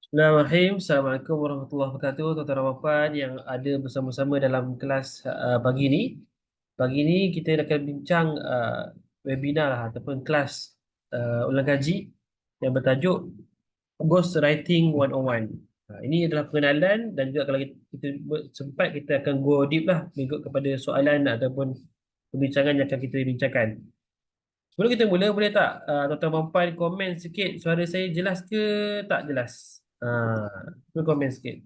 Bismillahirrahmanirrahim. Assalamualaikum warahmatullahi wabarakatuh. Tuan-tuan dan puan yang ada bersama-sama dalam kelas pagi ini. Pagi ini kita akan bincang webinar lah, ataupun kelas ulang kaji yang bertajuk Ghostwriting 101. Ini adalah pengenalan dan juga kalau kita sempat kita akan go deep lah mengikut kepada soalan ataupun perbincangan yang akan kita bincangkan. Sebelum kita mula, boleh tak tuan-tuan dan puan komen sikit suara saya jelas ke tak jelas? Cuba komen sikit.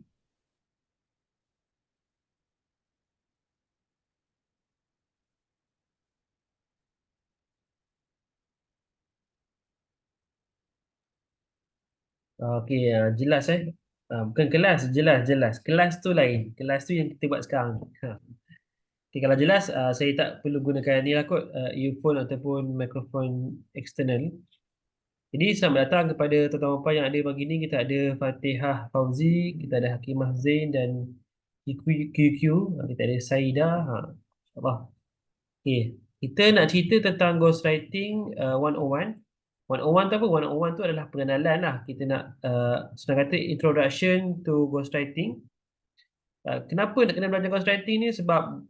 Okey, jelas eh. Bukan kelas, jelas, jelas. Kelas tu lain. Kelas tu yang kita buat sekarang. Okey, kalau jelas, saya tak perlu gunakan ni lah kot, earphone ataupun mikrofon eksternal. Jadi selamat datang kepada tuan-tuan dan puan yang ada pagi ni. Kita ada Fatihah Fauzi, kita ada Hakimah Zain dan QQ. Kita ada Saida. InsyaAllah. Okey, kita nak cerita tentang ghostwriting 101. 101 tu apa? 101 tu adalah pengenalan lah. Kita nak senang kata introduction to ghostwriting. Kenapa nak kena belajar ghostwriting ni? Sebab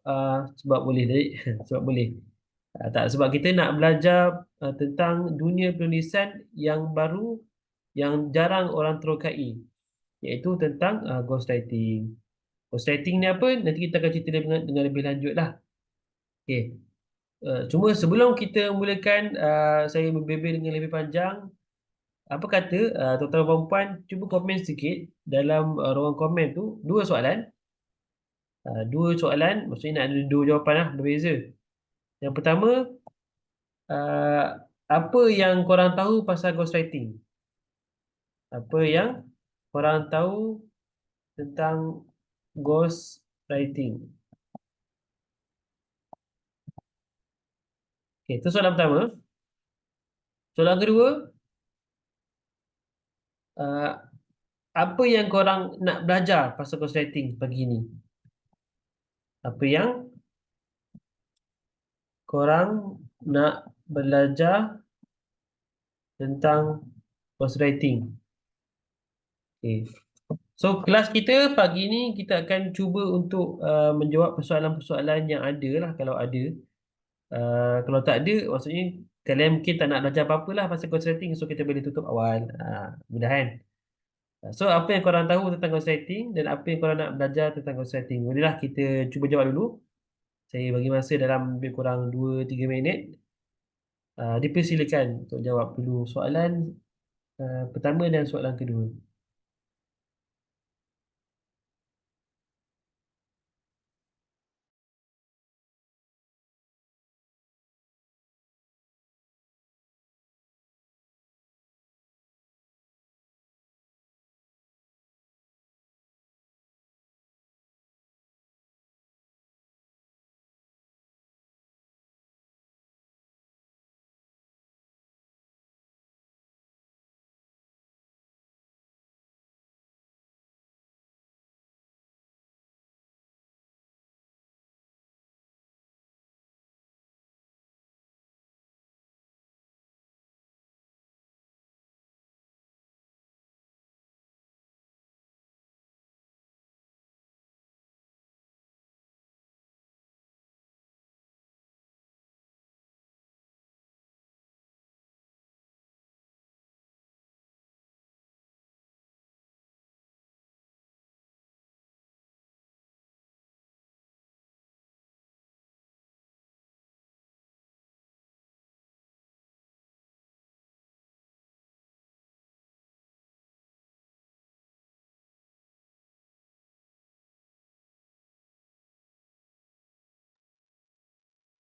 boleh jadi. Sebab boleh. Tak, sebab kita nak belajar tentang dunia penulisan yang baru yang jarang orang terokai, iaitu tentang ghostwriting. Ghostwriting ni apa? Nanti kita akan cerita dengan lebih lanjut lah. Okay. Cuma sebelum kita mulakan, saya berbebel dengan lebih panjang. Apa kata tuan-tuan dan puan cuba komen sikit dalam ruang komen tu dua soalan, maksudnya nak ada dua jawapan lah, berbeza. Yang pertama, uh, apa yang korang tahu pasal ghostwriting? Apa yang korang tahu tentang ghostwriting? Okay, itu soalan pertama. Soalan kedua, uh, apa yang korang nak belajar pasal ghostwriting pagi ni? Apa yang korang nak belajar tentang ghostwriting? Okay. So, kelas kita pagi ni kita akan cuba untuk menjawab persoalan-persoalan yang ada lah kalau ada. Kalau tak ada, maksudnya kalian mungkin tak nak belajar apa-apa lah pasal ghostwriting, so kita boleh tutup awal. Mudah kan? So, apa yang korang tahu tentang ghostwriting dan apa yang korang nak belajar tentang ghostwriting? Bolehlah kita cuba jawab dulu. Saya bagi masa dalam lebih kurang 2-3 minit. Dipersilakan untuk jawab dulu soalan pertama dan soalan kedua.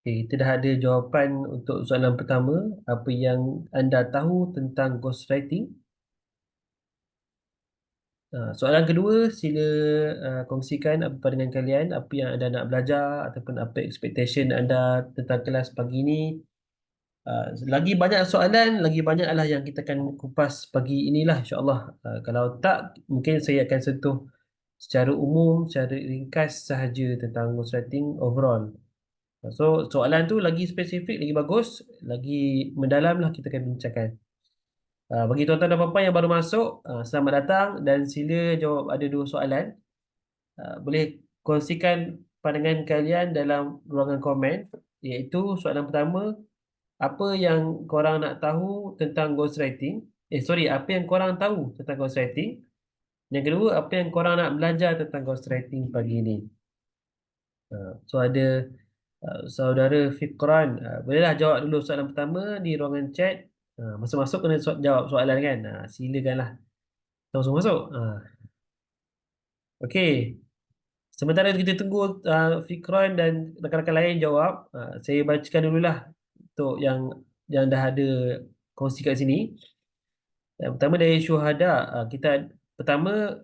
Okay, kita dah ada jawapan untuk soalan pertama. Apa yang anda tahu tentang ghostwriting? Soalan kedua, sila kongsikan apa pandangan kalian, apa yang anda nak belajar ataupun apa expectation anda tentang kelas pagi ini. Lagi banyak soalan, lagi banyaklah yang kita akan kupas pagi inilah insyaAllah. Kalau tak, mungkin saya akan sentuh secara umum, secara ringkas sahaja tentang ghostwriting overall. So, soalan tu lagi spesifik, lagi bagus, lagi mendalam lah kita akan bincangkan. Bagi tuan-tuan dan puan yang baru masuk, selamat datang dan sila jawab ada dua soalan. Boleh kongsikan pandangan kalian dalam ruangan komen, iaitu soalan pertama, apa yang korang nak tahu tentang ghostwriting? Sorry, apa yang korang tahu tentang ghostwriting? Yang kedua, apa yang korang nak belajar tentang ghostwriting pagi ini? So ada saudara Fikran, bolehlah jawab dulu soalan pertama di ruangan chat. Masuk-masuk kena jawab soalan kan? Silakanlah. Langsung masuk. Okey. Sementara kita tunggu Fikran dan rakan-rakan lain jawab, saya bacakan dululah untuk yang dah ada kongsi kat sini. Yang pertama dari Syuhada, kita pertama,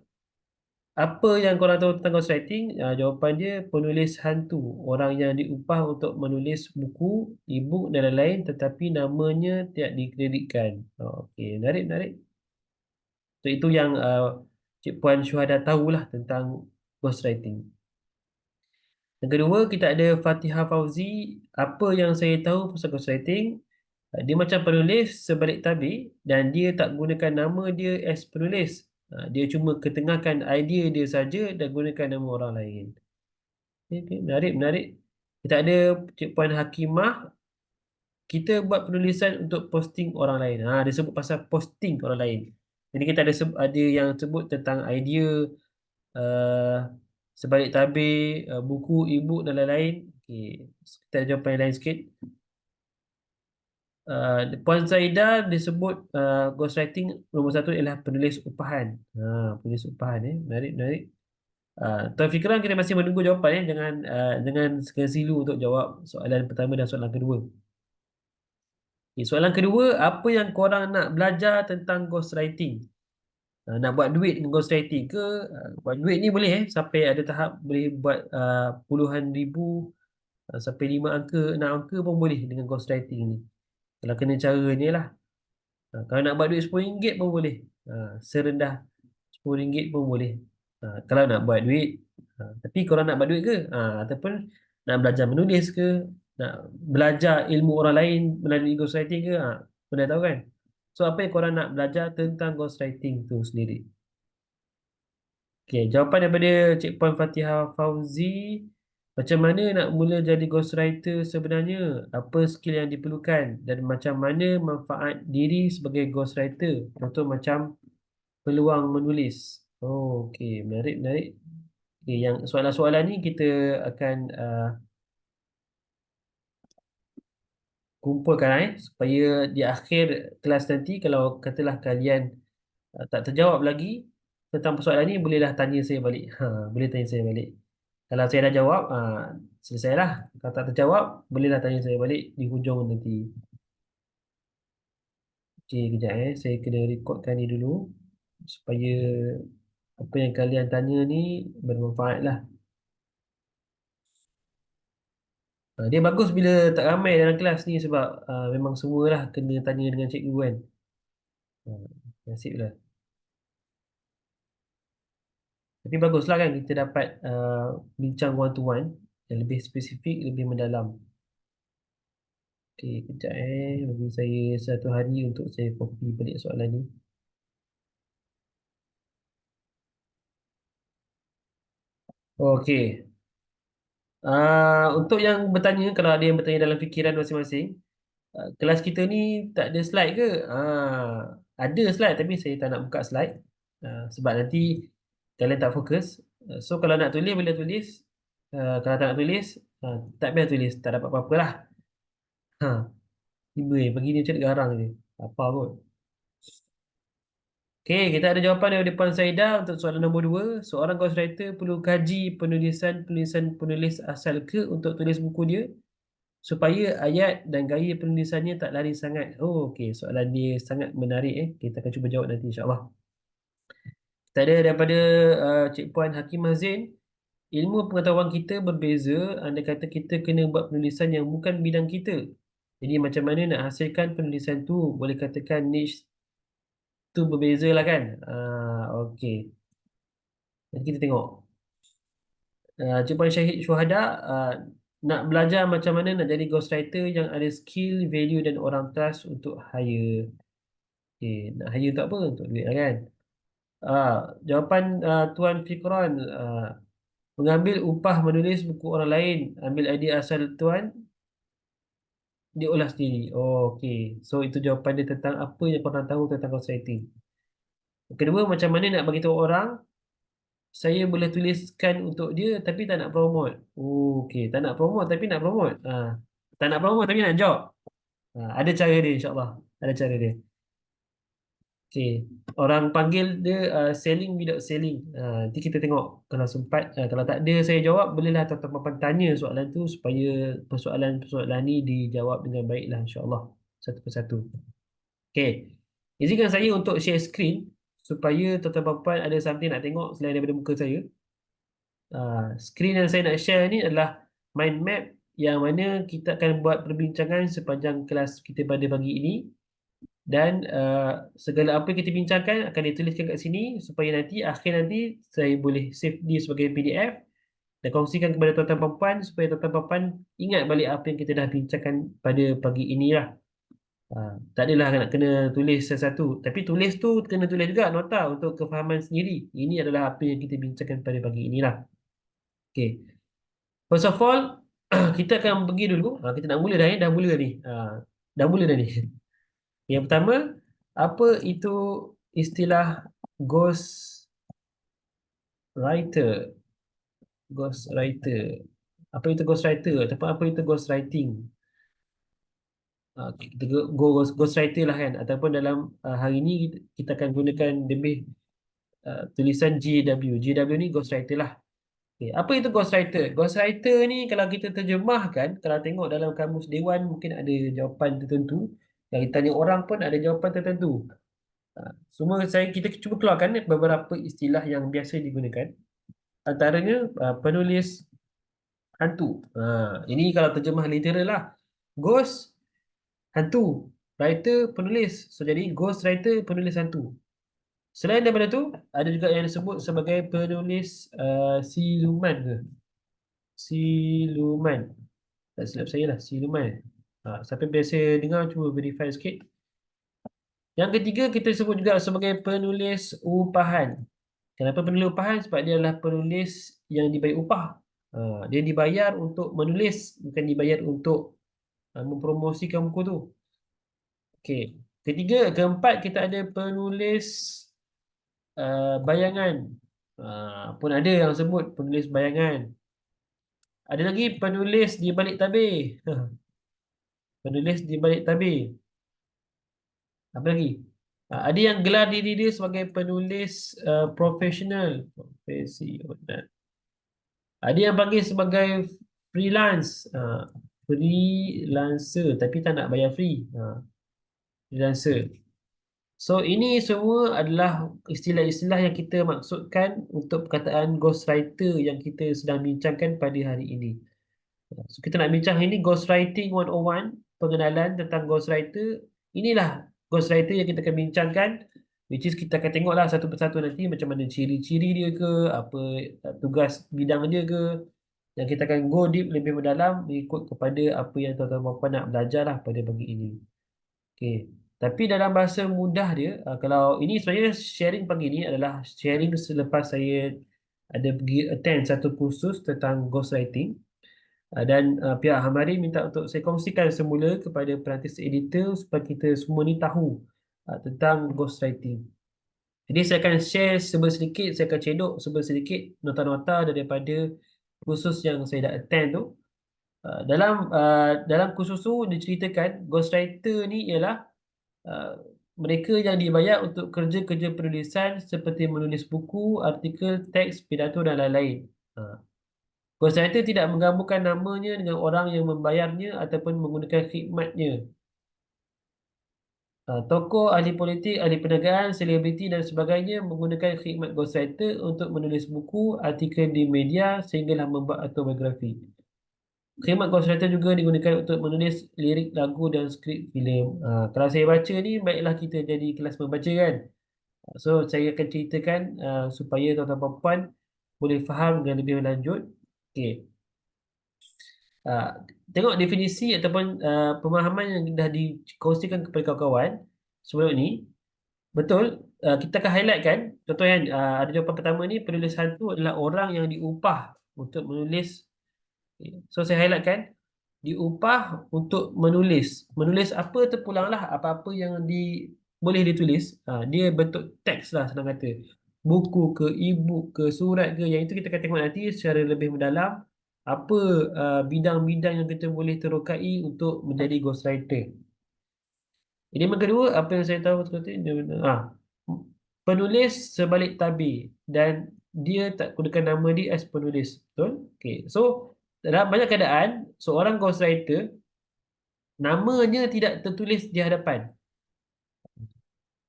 apa yang korang tahu tentang ghostwriting? Jawapan dia penulis hantu, orang yang diupah untuk menulis buku, e-book dan lain-lain tetapi namanya tidak dikreditkan. Okey, menarik, menarik. So, itu yang Cik Puan Syuhada tahulah tentang ghostwriting. Yang kedua, kita ada Fatihah Fauzi. Apa yang saya tahu pasal ghostwriting? Dia macam penulis sebalik tabir dan dia tak gunakan nama dia as penulis. Dia cuma ketengahkan idea dia saja dan gunakan nama orang lain. Okay, menarik, menarik. Kita ada Cik Puan Hakimah. Kita buat penulisan untuk posting orang lain. Dia sebut pasal posting orang lain. Jadi kita ada yang sebut tentang idea uh, sebalik tabir, buku, e-book dan lain-lain. Okay. Kita ada jawapan yang lain sikit. Puan Zaidah disebut ghostwriting nombor satu ialah penulis upahan. Penulis upahan, menarik, menarik. Tuan Fikran, kita masih menunggu jawapan, jangan sekali silu untuk jawab soalan pertama dan soalan kedua. Okay, soalan kedua, apa yang korang nak belajar tentang ghostwriting? Nak buat duit dengan ghostwriting ke? Buat duit ni boleh, sampai ada tahap boleh buat puluhan ribu, sampai 5 angka, 6 angka pun boleh dengan ghostwriting ni. Kalau kena cara ni lah. Kalau nak buat duit RM10 pun boleh. Serendah RM10 pun boleh. Kalau nak buat duit. Tapi korang nak buat duit ke? Ataupun nak belajar menulis ke? Nak belajar ilmu orang lain melalui ghostwriting ke? Pernah tahu kan? So, apa yang korang nak belajar tentang ghostwriting tu sendiri? Okay, jawapan daripada Cik Puan Fatihah Fauzi. Macam mana nak mula jadi ghostwriter sebenarnya? Apa skill yang diperlukan? Dan macam mana manfaat diri sebagai ghostwriter? Contoh macam peluang menulis. Oh, okey. Menarik, menarik. Okay, yang soalan-soalan ni kita akan kumpulkan supaya di akhir kelas nanti kalau katalah kalian tak terjawab lagi tentang persoalan ni, bolehlah tanya saya balik. Boleh tanya saya balik. Kalau saya dah jawab, selesailah. Kalau tak terjawab, bolehlah tanya saya balik di hujung nanti. Okey, kejap saya kena rekodkan ni dulu supaya apa yang kalian tanya ni bermanfaat lah. Dia bagus bila tak ramai dalam kelas ni sebab memang semualah kena tanya dengan cikgu kan. Nasib lah. Tapi baguslah kan kita dapat bincang one to one yang lebih spesifik, lebih mendalam. Okey, kejap bagi saya satu hari untuk saya copy balik soalan ni. Okey. Untuk yang bertanya, kalau ada yang bertanya dalam fikiran masing-masing, kelas kita ni tak ada slide ke? Ada slide tapi saya tak nak buka slide sebab nanti kalian tak fokus. So kalau nak tulis boleh tulis. Kalau tak nak tulis, tak payah tulis. Tak dapat apa-apa lah. Tiba begini macam garang je. Apa kot. Okey, kita ada jawapan daripada Puan Saidah untuk soalan nombor 2. Seorang ghostwriter perlu kaji penulisan penulis asal ke untuk tulis buku dia supaya ayat dan gaya penulisannya tak lari sangat. Oh, okey. Soalan dia sangat menarik. Kita akan cuba jawab nanti insyaAllah. Kita ada daripada Cik Puan Hakimah Zain. Ilmu pengetahuan kita berbeza andai kata kita kena buat penulisan yang bukan bidang kita. Jadi macam mana nak hasilkan penulisan tu? Boleh katakan niche tu berbeza lah kan? Okey. Nanti kita tengok. Cik Puan Syahid Syuhada, nak belajar macam mana nak jadi ghostwriter yang ada skill, value dan orang trust untuk hire. Okey, nak hire untuk apa? Untuk duit lah kan. Ah, jawapan Tuan Fikron, mengambil upah menulis buku orang lain, ambil idea asal tuan, diolah sendiri. Oh, okey. So itu jawapan dia tentang apa yang korang tahu tentang ghostwriting. Kedua, macam mana nak bagi tahu orang saya boleh tuliskan untuk dia tapi tak nak promote. Oh, okey, tak nak promote tapi nak promote. Tak nak promote tapi nak job. Ada cara dia insya-Allah. Ada cara dia. Okey, orang panggil dia selling without selling. Nanti kita tengok kalau sempat, kalau tak ada saya jawab, bolehlah tuan-tuan puan tanya soalan tu supaya persoalan-persoalan ni dijawab dengan baiklah insya-Allah satu persatu. Okey. Izinkan saya untuk share screen supaya tuan-tuan puan ada something nak tengok selain daripada muka saya. Skrin yang saya nak share ni adalah mind map yang mana kita akan buat perbincangan sepanjang kelas kita pada pagi ini dan segala apa yang kita bincangkan akan dituliskan kat sini supaya nanti akhir nanti saya boleh save dia sebagai PDF dan kongsikan kepada tuan-tuan puan supaya tuan-tuan puan ingat balik apa yang kita dah bincangkan pada pagi ini lah. Tak adalah nak kena tulis sesuatu, tapi tulis tu kena tulis juga nota untuk kefahaman sendiri. Ini adalah apa yang kita bincangkan pada pagi inilah. Okay. First of all, kita akan pergi dulu. Kita nak mula dah ya, dah mula ni. Dah mula dah ni. Yang pertama, apa itu istilah ghost writer? Ghost writer. Apa itu ghost writer? Ataupun apa itu ghost writing? Kita go ghost writer lah kan. Ataupun dalam hari ini kita akan gunakan lebih tulisan GW. GW ni ghost writer lah. Okay. Apa itu ghostwriter? Ghostwriter ni kalau kita terjemahkan, kalau tengok dalam kamus dewan mungkin ada jawapan tertentu. Yang kita tanya orang pun ada jawapan tertentu. Semua kita cuba keluarkan beberapa istilah yang biasa digunakan. Antaranya penulis hantu. Ini kalau terjemah literal lah. Ghost, hantu. Writer, penulis. So jadi ghostwriter, penulis hantu. Selain daripada tu, ada juga yang disebut sebagai penulis siluman ke? Siluman. Tak silap saya lah, siluman. Siapa biasa dengar cuba verify sikit. Yang ketiga kita sebut juga sebagai penulis upahan. Kenapa penulis upahan? Sebab dia adalah penulis yang dibayar upah. Dia dibayar untuk menulis, bukan dibayar untuk mempromosikan buku tu. Okey. Keempat kita ada penulis bayangan. Pun ada yang sebut penulis bayangan. Ada lagi penulis di balik tabir. Penulis di balik tabir. Apa lagi? Ada yang gelar diri dia sebagai penulis profesional. Profesional. Ada yang panggil sebagai freelance. Freelancer. Tapi tak nak bayar free. Freelancer. So, ini semua adalah istilah-istilah yang kita maksudkan untuk perkataan ghostwriter yang kita sedang bincangkan pada hari ini. So, kita nak bincang ini Ghostwriting 101, pengenalan tentang ghostwriter. Inilah ghostwriter yang kita akan bincangkan, which is kita akan tengoklah satu persatu nanti macam mana ciri-ciri dia ke, apa tugas bidang dia ke. Dan kita akan go deep lebih mendalam mengikut kepada apa yang tuan-tuan puan nak belajar lah pada pagi ini. Okay. Tapi dalam bahasa mudah dia, kalau ini sebenarnya sharing pagi ini adalah sharing selepas saya ada pergi attend satu kursus tentang ghostwriting. Dan pihak Hamari minta untuk saya kongsikan semula kepada perantis editor supaya kita semua ni tahu tentang ghostwriting. Jadi saya akan share sedikit, saya akan cedok sedikit nota-nota daripada kursus yang saya dah attend tu. Dalam kursus tu diceritakan ghostwriter ni ialah mereka yang dibayar untuk kerja-kerja penulisan seperti menulis buku, artikel, teks, pidato dan lain-lain. Ghostwriter tidak menggabungkan namanya dengan orang yang membayarnya ataupun menggunakan khidmatnya. Tokoh, ahli politik, ahli perniagaan, selebriti dan sebagainya menggunakan khidmat ghostwriter untuk menulis buku, artikel di media sehinggalah membuat autobiografi. Khidmat ghostwriter juga digunakan untuk menulis lirik lagu dan skrip filem. Kalau saya baca ni, baiklah kita jadi kelas membaca kan. So, saya akan ceritakan supaya tuan-tuan puan boleh faham dengan lebih lanjut. Okey. Tengok definisi ataupun pemahaman yang dah dikongsikan kepada kawan-kawan sebelum ni. Betul. Kita akan highlight kan. Contohnya ada jawapan pertama ni, penulis hantu adalah orang yang diupah untuk menulis. So saya highlight kan, diupah untuk menulis. Menulis apa terpulanglah apa-apa yang boleh ditulis. Dia bentuk teks lah senang kata. Buku ke, e-book ke, surat ke, yang itu kita akan tengok nanti secara lebih mendalam apa bidang-bidang yang kita boleh terokai untuk menjadi ghostwriter. Jadi yang kedua, apa yang saya tahu seperti ini, penulis sebalik tabir dan dia tak gunakan nama dia as penulis. Betul? Okay. So, dalam banyak keadaan, seorang ghostwriter, namanya tidak tertulis di hadapan.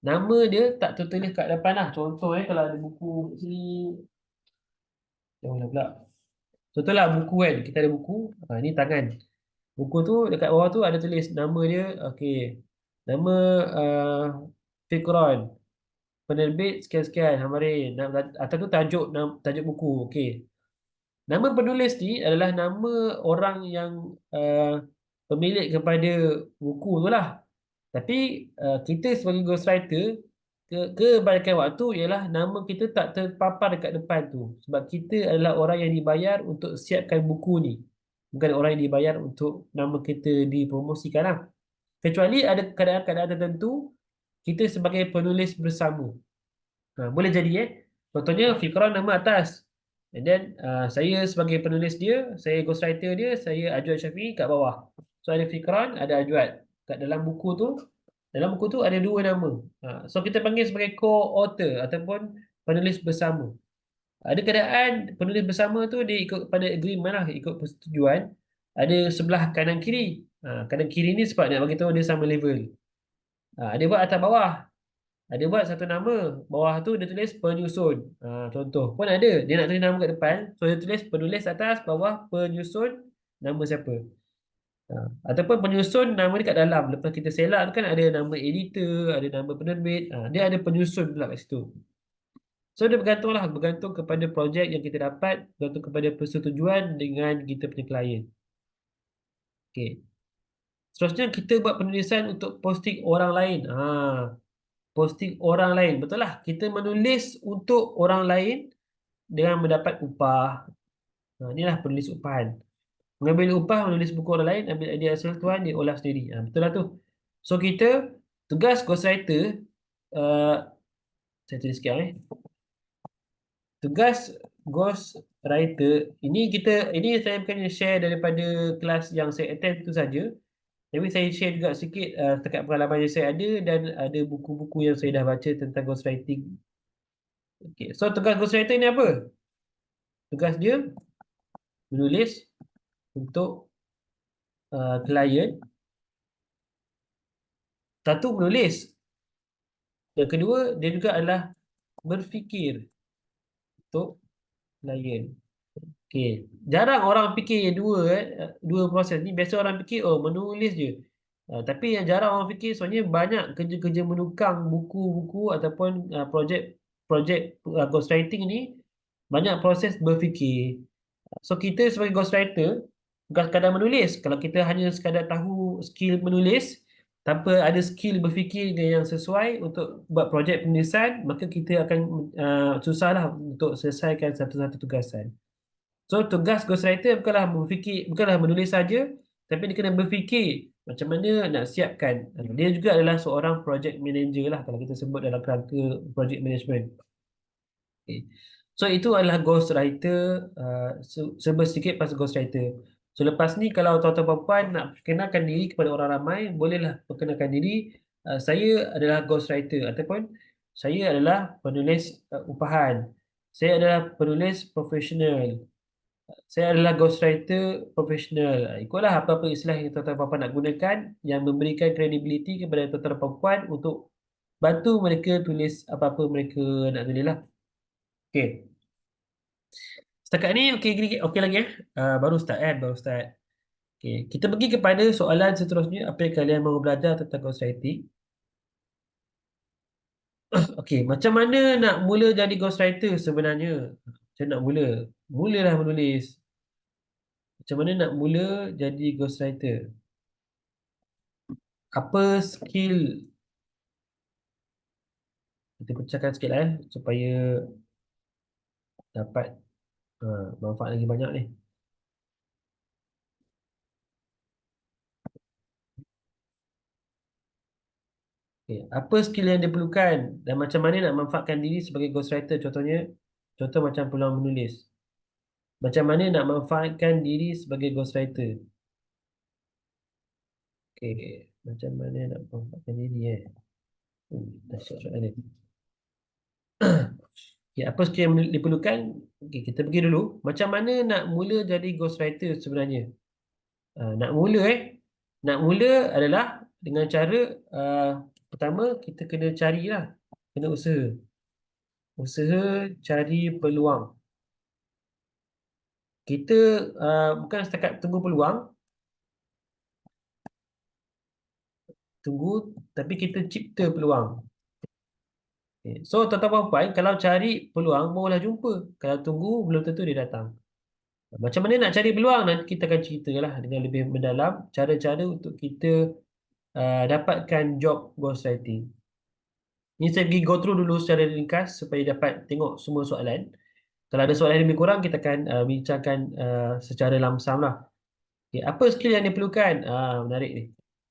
Nama dia tak tertulis kat depan lah. Contoh kalau ada buku kat sini, janganlah pula. Contohlah buku kan, kita ada buku, ni tangan. Buku tu dekat bawah tu ada tulis nama dia, okey. Nama uh, Fikron. Penerbit sekian-sekian Hamarin. Atau tu tajuk buku. Okey. Nama penulis ni adalah nama orang yang pemilik kepada buku tu lah. Tapi kita sebagai ghostwriter, kebanyakan waktu ialah nama kita tak terpapar dekat depan tu. Sebab kita adalah orang yang dibayar untuk siapkan buku ni. Bukan orang yang dibayar untuk nama kita dipromosikan lah. Kecuali ada keadaan-keadaan tertentu, kita sebagai penulis bersama. Boleh jadi contohnya Fikran nama atas. And then saya sebagai penulis dia, saya ghostwriter dia, saya Ajwad Syafiee kat bawah. So ada Fikran, ada Ajwad. Kat dalam buku tu ada dua nama. So kita panggil sebagai co-author ataupun penulis bersama. Ada keadaan penulis bersama tu dia ikut pada agreement lah, ikut persetujuan. Ada sebelah kanan kiri. Kanan kiri ni sebab nak bagi tahu dia sama level. Dia buat atas bawah. Dia buat satu nama, bawah tu dia tulis penyusun. Contoh pun ada, dia nak tulis nama kat depan, so dia tulis penulis atas, bawah penyusun, nama siapa. Ataupun penyusun nama dia kat dalam. Lepas kita selak tu kan ada nama editor, ada nama penerbit, dia ada penyusun pula kat situ. So dia bergantung lah, bergantung kepada projek yang kita dapat, bergantung kepada persetujuan dengan kita punya klien. Okay. Seterusnya kita buat penulisan untuk posting orang lain. Posting orang lain. Betul lah. Kita menulis untuk orang lain dengan mendapat upah. Inilah penulis upahan. Mengambil upah, menulis buku orang lain, ambil idea asal tuan, dia olah sendiri. Betul lah tu. So kita, tugas ghostwriter, uh, saya tulis sikit Tugas ghostwriter, ini saya bukan share daripada kelas yang saya attend tu saja. Tapi saya share juga sikit setakat pengalaman yang saya ada dan ada buku-buku yang saya dah baca tentang ghostwriting. Okay. So tugas ghostwriter ni apa? Tugas dia menulis untuk klien. Satu, menulis. Yang kedua, dia juga adalah berfikir untuk klien. Okay. Jarang orang fikir dua proses ni. Biasa orang fikir, oh menulis je. Tapi yang jarang orang fikir, soalnya banyak kerja-kerja menukang buku-buku ataupun projek ghostwriting ni, banyak proses berfikir. So kita sebagai ghostwriter bukan sekadar menulis. Kalau kita hanya sekadar tahu skill menulis tanpa ada skill berfikir yang sesuai untuk buat projek penulisan, maka kita akan susahlah untuk selesaikan satu-satu tugasan. So tugas ghostwriter bukanlah berfikir, bukanlah menulis saja, tapi dia kena berfikir macam mana nak siapkan. Dia juga adalah seorang project manager lah kalau kita sebut dalam kerangka project management. Okay. So itu adalah ghostwriter, serba sedikit pasal ghostwriter. So lepas ni kalau tuan-tuan perempuan nak perkenalkan diri kepada orang ramai, bolehlah perkenalkan diri. Saya adalah ghostwriter ataupun saya adalah penulis upahan. Saya adalah penulis profesional. Saya adalah ghostwriter profesional. Ikutlah apa-apa istilah yang tuan-tuan perempuan nak gunakan yang memberikan credibility kepada tuan-tuan perempuan untuk bantu mereka tulis apa-apa mereka nak tulis lah. Okay. Setakat ni okey lagi baru start baru start. Okey, kita pergi kepada soalan seterusnya, apa yang kalian mahu belajar tentang ghostwriting. Okey, macam mana nak mula jadi ghostwriter sebenarnya? Macam nak mula? Mulalah menulis. Macam mana nak mula jadi ghostwriter? Apa skill kita pecahkan sikit lah supaya dapat manfaat lagi banyak ni. Okay. Apa skill yang diperlukan dan macam mana nak manfaatkan diri sebagai ghostwriter? Contohnya, contoh macam peluang menulis. Macam mana nak manfaatkan diri sebagai ghostwriter? Okay. Macam mana nak manfaatkan diri dahsyat soalan ni. Okay, apa skill yang diperlukan? Okay, kita pergi dulu. Macam mana nak mula jadi ghostwriter sebenarnya? Nak mula Nak mula adalah dengan cara pertama kita kena carilah, kena usaha. Usaha cari peluang. Kita bukan setakat tunggu peluang, tunggu tapi kita cipta peluang. Okay. So tuan-tuan puan, kalau cari peluang barulah jumpa. Kalau tunggu belum tentu dia datang. Macam mana nak cari peluang nanti kita akan ceritalah dengan lebih mendalam cara-cara untuk kita dapatkan job ghostwriting. Ini saya pergi go through dulu secara ringkas supaya dapat tengok semua soalan. Kalau ada soalan yang lebih kurang, kita akan bincangkan secara lamsam lah. Okay, apa skill yang diperlukan? Menarik ni.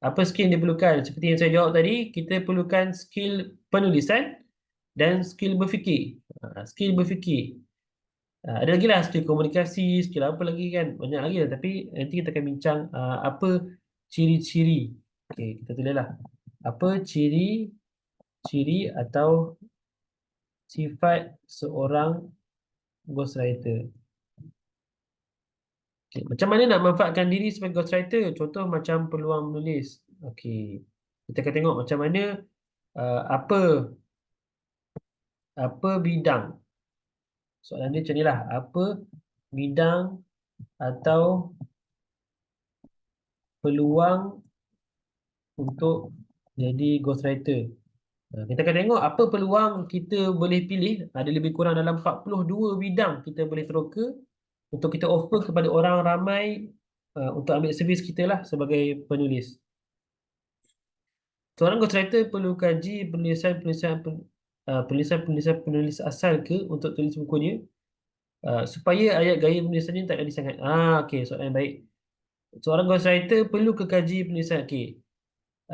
Apa skill yang diperlukan? Seperti yang saya jawab tadi, kita perlukan skill penulisan dan skill berfikir. Skill berfikir. Ada lagi lah skill komunikasi, skill apa lagi kan. Banyak lagi lah. Tapi nanti kita akan bincang apa ciri-ciri. Okay, kita tulis lah. Apa ciri atau sifat seorang ghostwriter. Okay. Macam mana nak manfaatkan diri sebagai ghostwriter? Contoh macam peluang menulis. Okey. Kita akan tengok macam mana apa bidang. Soalan dia macam ni lah. Apa bidang atau peluang untuk jadi ghostwriter? Kita akan tengok apa peluang kita boleh pilih. Ada lebih kurang dalam 42 bidang kita boleh teroka untuk kita offer kepada orang ramai untuk ambil servis kita lah sebagai penulis. Seorang ghostwriter perlu kaji penulis asal ke untuk tulis bukunya supaya ayat gaya penulisannya tak jadi sangat. Okey, soalan yang baik. Seorang ghostwriter perlu ke kaji penulisan. Okey.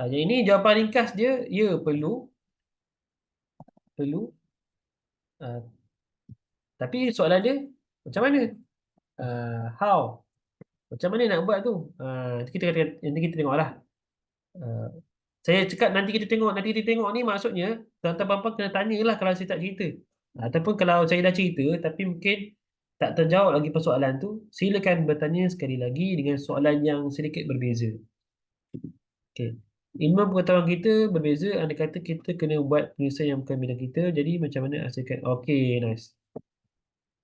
Yang ini jawapan ringkas dia, ya perlu. Ah, tapi soalan dia macam mana? How? Macam mana nak buat tu? Nanti kita tengoklah. Ah, saya cakap nanti kita tengok ni maksudnya tuan-tuan puan-puan kena tanyalah kalau saya tak cerita. Ataupun kalau saya dah cerita tapi mungkin tak terjawab lagi persoalan tu, silakan bertanya sekali lagi dengan soalan yang sedikit berbeza. Okey. Ilmu pengetahuan kita berbeza, andai kata kita kena buat penulisan yang bukan bidang kita, jadi macam mana hasilkan? Okey, nice.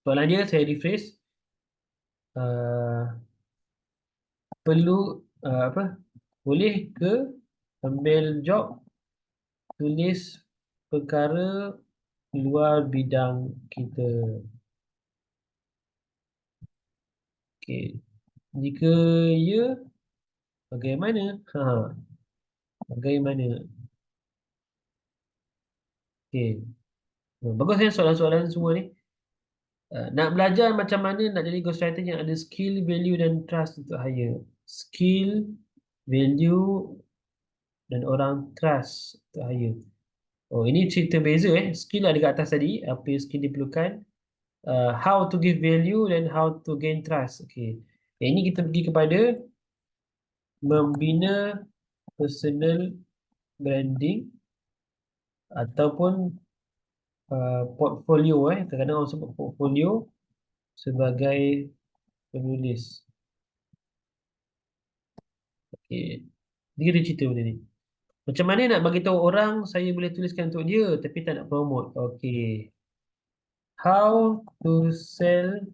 Soalan dia saya rephrase. Uh, perlu apa? Boleh ke ambil job tulis perkara luar bidang kita? Okey. Jika ya, bagaimana? Bagaimana? Okey. Bagus kan soalan-soalan semua ni. Nak belajar macam mana nak jadi ghostwriter yang ada skill, value dan trust untuk hire. Skill, value dan orang trust untuk hire. Oh, ini cerita beza Skill ada kat atas tadi, apa yang skill diperlukan. How to give value dan how to gain trust. Okay. Ini kita pergi kepada membina personal branding ataupun portfolio Kadang-kadang orang sebut portfolio sebagai penulis. Okay. Ini kita cerita benda ni. Macam mana nak bagi tahu orang saya boleh tuliskan untuk dia tapi tak nak promote. Okay. How to sell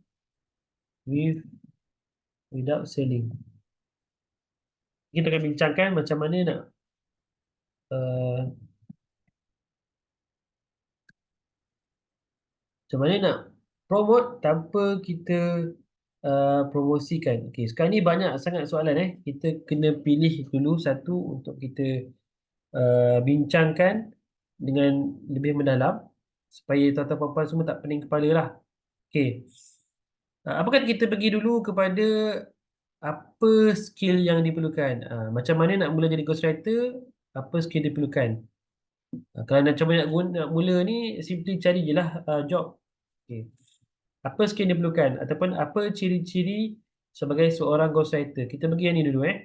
without selling. Kita akan bincangkan macam mana nak uh, macam mana nak promote tanpa kita promosikan. Okay, sekarang ni banyak sangat soalan Kita kena pilih dulu satu untuk kita bincangkan dengan lebih mendalam supaya tuan-tuan puan-puan semua tak pening kepala lah. Okey. Apa kata kita pergi dulu kepada apa skill yang diperlukan. Macam mana nak mula jadi ghostwriter, apa skill diperlukan. Kalau nak cuba nak mula ni, simply cari je lah job. Okey. Apa skill diperlukan ataupun apa ciri-ciri sebagai seorang ghostwriter. Kita pergi yang ni dulu eh.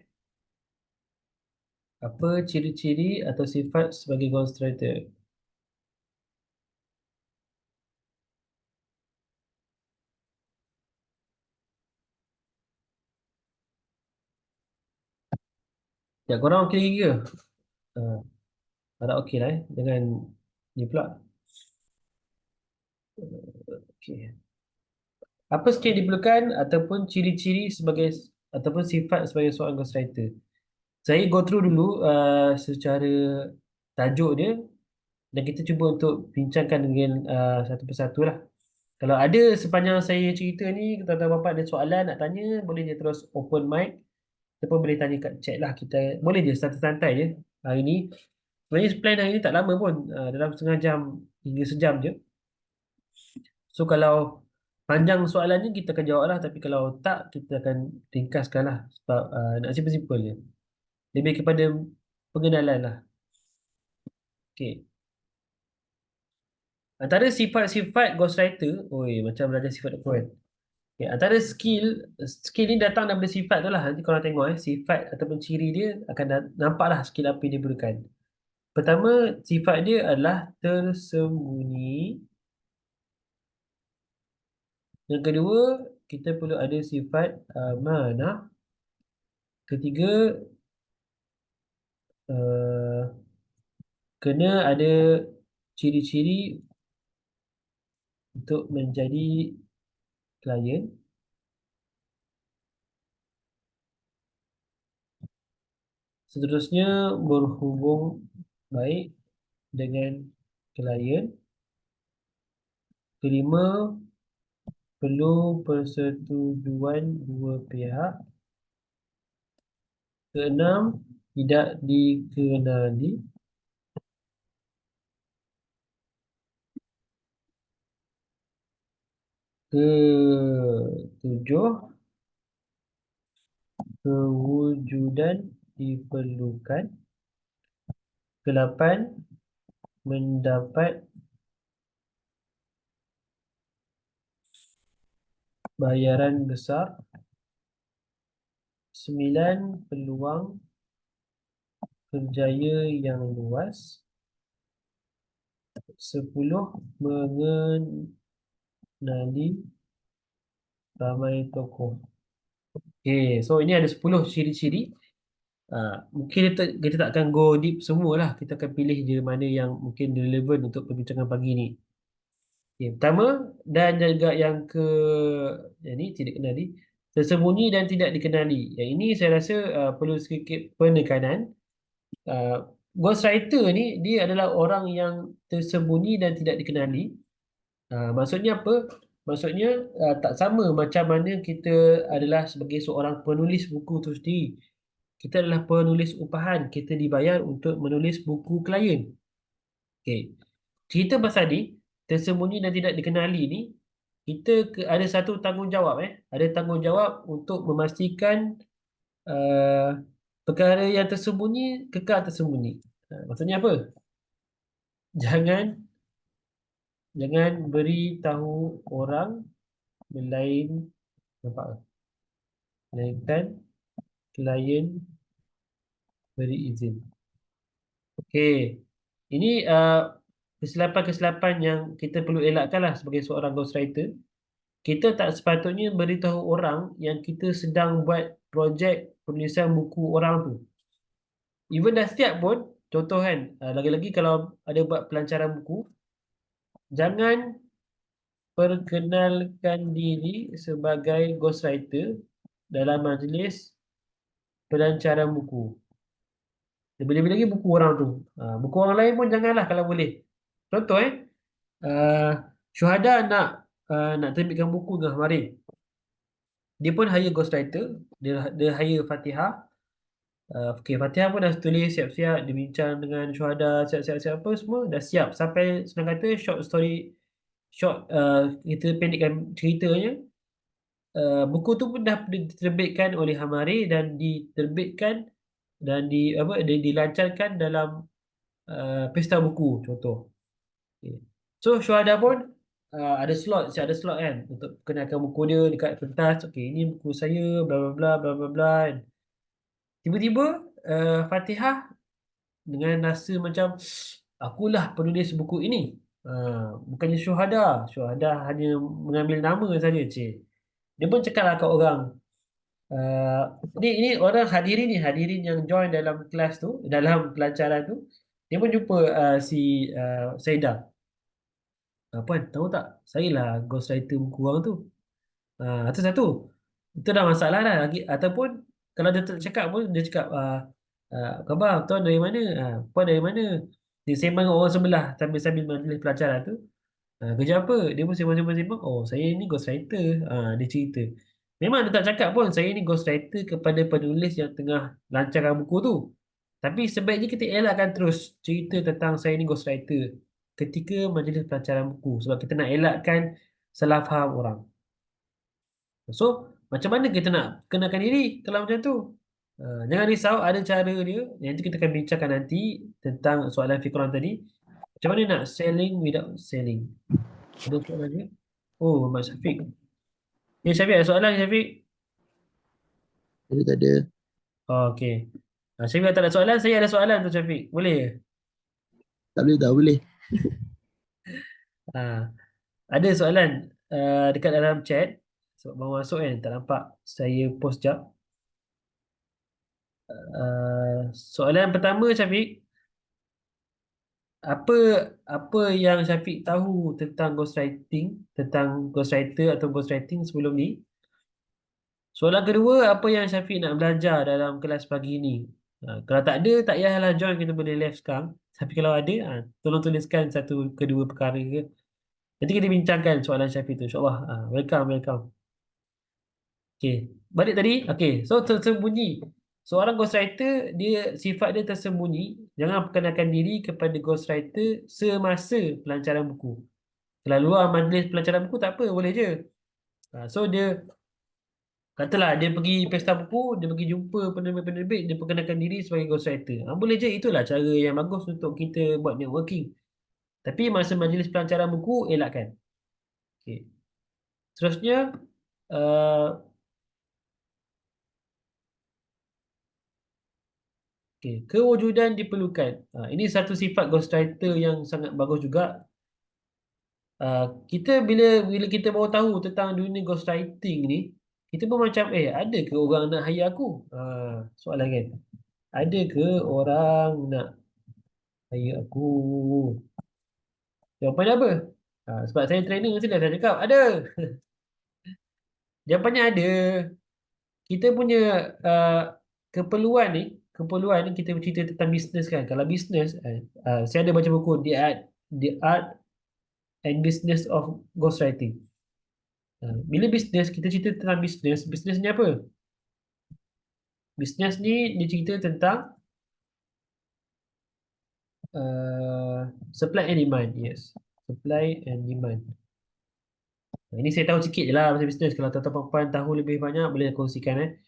Apa ciri-ciri atau sifat sebagai ghostwriter? Ya, korang okey lagi ke? Uh, Harap okey lah dengan ni pula. Okey. Apa skill diperlukan ataupun ciri-ciri sebagai ataupun sifat sebagai seorang ghostwriter? Saya go through dulu secara tajuk dia dan kita cuba untuk bincangkan dengan satu persatu lah. Kalau ada sepanjang saya cerita ni, tuan-tuan bapa ada soalan nak tanya, boleh je terus open mic ataupun boleh tanya kat chat lah. Kita boleh je santai-santai je hari ni. Sebenarnya plan hari ni tak lama pun, dalam setengah jam hingga sejam je. So kalau panjang soalannya kita akan jawab lah, tapi kalau tak kita akan ringkaskan lah sebab nak simple-simple je. Lebih kepada pengenalan lah. Okay. Antara sifat-sifat ghostwriter, oi macam belajar sifat apa kan? Okay, antara skill ni datang daripada sifat tu lah. Nanti korang tengok sifat ataupun ciri dia akan nampak lah skill apa yang dia perlukan. Pertama, sifat dia adalah tersembunyi. Yang kedua, kita perlu ada sifat amanah. Ketiga, uh, kena ada ciri-ciri untuk menjadi klien. Seterusnya, berhubung baik dengan klien. Kelima, perlu persetujuan dua pihak. Keenam, tidak dikenali. Ketujuh, kewujudan diperlukan. Kelapan, mendapat bayaran besar. Sembilan, peluang kerjaya yang luas. 10, mengenali ramai tokoh. Okay, so ini ada 10 ciri-ciri. Mungkin kita tak akan go deep semua lah. Kita akan pilih je mana yang mungkin relevan untuk perbincangan pagi ni. Okay, pertama dan juga yang yang ni tidak kenali. Tersembunyi dan tidak dikenali. Yang ini saya rasa perlu sedikit penekanan. Uh, Ghostwriter ni dia adalah orang yang tersembunyi dan tidak dikenali. Maksudnya apa? Maksudnya tak sama macam mana kita adalah sebagai seorang penulis buku tu sendiri. Kita adalah penulis upahan. Kita dibayar untuk menulis buku klien. Okey. Cerita pasal ni, tersembunyi dan tidak dikenali ni, kita ada satu tanggungjawab. Ada tanggungjawab untuk memastikan uh, perkara yang tersembunyi kekal tersembunyi. Maksudnya apa? Jangan jangan beritahu orang melain nampak tak? Melainkan klien beri izin. Okey. Ini kesilapan-kesilapan yang kita perlu elakkan lah sebagai seorang ghostwriter. Kita tak sepatutnya beritahu orang yang kita sedang buat projek penulisan buku orang tu. Even dah siap pun, contoh kan, lagi-lagi kalau ada buat pelancaran buku, jangan perkenalkan diri sebagai ghostwriter dalam majlis pelancaran buku. Lebih-lebih lagi buku orang tu. Buku orang lain pun janganlah kalau boleh. Contoh uh, Syuhada nak terbitkan buku dengan Marin. Dia pun hire ghostwriter, dia hire Fatihah. Okay, Fatihah pun dah tulis siap-siap, dia bincang dengan syuhada, siap-siap apa semua dah siap. Sampai senang kata short story, short kita pendekkan ceritanya. Buku tu pun dah diterbitkan oleh Hamari dan diterbitkan dan dilancarkan dalam pesta buku contoh. Okay. So syuhada pun ada slot kan untuk perkenalkan buku dia dekat kertas. Okey, ini buku saya bla bla bla bla bla bla kan. Tiba-tiba Fatihah dengan rasa macam akulah penulis buku ini. Bukannya syuhada. Syuhada hanya mengambil nama saja, cik. Dia pun cakap lah kat orang, uh, ini orang hadirin yang join dalam kelas tu, dalam pelancaran tu, dia pun jumpa si Saidah. Puan, tahu tak? Saya lah ghostwriter buku orang tu. Itu satu. Itu dah masalah dah. Lagi, ataupun kalau dia tak cakap pun, dia cakap, khabar, tuan dari mana? Puan dari mana? Dia sembang dengan orang sebelah sambil-sambil majlis pelajaran tu. Kerja apa? Dia pun sembang-sembang. Oh, saya ni ghostwriter. Dia cerita. Memang dia tak cakap pun, saya ni ghostwriter kepada penulis yang tengah lancarkan buku tu. Tapi sebaiknya kita elakkan terus cerita tentang saya ni ghostwriter ketika majlis pelajaran buku. Sebab kita nak elakkan salah faham orang. So, macam mana kita nak kenalkan diri kalau macam tu? Jangan risau, ada cara dia. Yang itu kita akan bincangkan nanti tentang soalan fikiran tadi. Macam mana nak selling without selling? Ada soalan lagi? Oh, Mak Syafiq. Ya, Syafiq ada soalan, Syafiq? Ada tak ada? Oh, okey. Syafiq tak ada soalan, saya ada soalan tu, Syafiq. Boleh? Tak boleh, tak boleh. Ah, ada soalan dekat dalam chat. Sebab baru masuk kan, tak nampak. Saya post jap. Soalan pertama, Syafiq. Apa apa yang Syafiq tahu tentang ghostwriting, tentang ghostwriter atau ghostwriting sebelum ni? Soalan kedua, apa yang Syafiq nak belajar dalam kelas pagi ni? Kalau tak ada, tak payahlah join, kita boleh left sekarang. Tapi kalau ada, tolong tuliskan satu kedua perkara ke. Nanti kita bincangkan soalan Syafiq tu. InsyaAllah. Welcome, welcome. Okay. Balik tadi. Okay. So, tersembunyi. Seorang ghostwriter, sifat dia tersembunyi. Jangan perkenalkan diri kepada ghostwriter semasa pelancaran buku. Kalau luar majlis pelancaran buku, tak apa. Boleh je. So, dia katalah dia pergi pesta buku, dia pergi jumpa penerbit-penerbit, dia perkenalkan diri sebagai ghostwriter. Boleh je. Itulah cara yang bagus untuk kita buat networking. Tapi masa majlis pelancaran buku, elakkan. Okay. Seterusnya, uh, okay, kewujudan diperlukan. Ini satu sifat ghostwriter yang sangat bagus juga. Kita bila kita baru tahu tentang dunia ghostwriting ni, kita pun macam, ada ke orang nak hire aku? Soalan kan? Ada ke orang nak hire aku? Jawapannya apa? Sebab saya trainer mesti dah saya cakap, ada. Jawapannya ada. Kita punya uh, keperluan ni, kita bercerita tentang bisnes kan. Kalau bisnes, saya ada baca buku The Art and Business of Ghostwriting. Bila bisnes, kita cerita tentang bisnes, bisnes ni apa? Bisnes ni dia cerita tentang uh, supply and demand. Yes, supply and demand. Ini saya tahu sikit je lah pasal bisnes. Kalau tuan-tuan perempuan tahu lebih banyak, boleh kongsikan.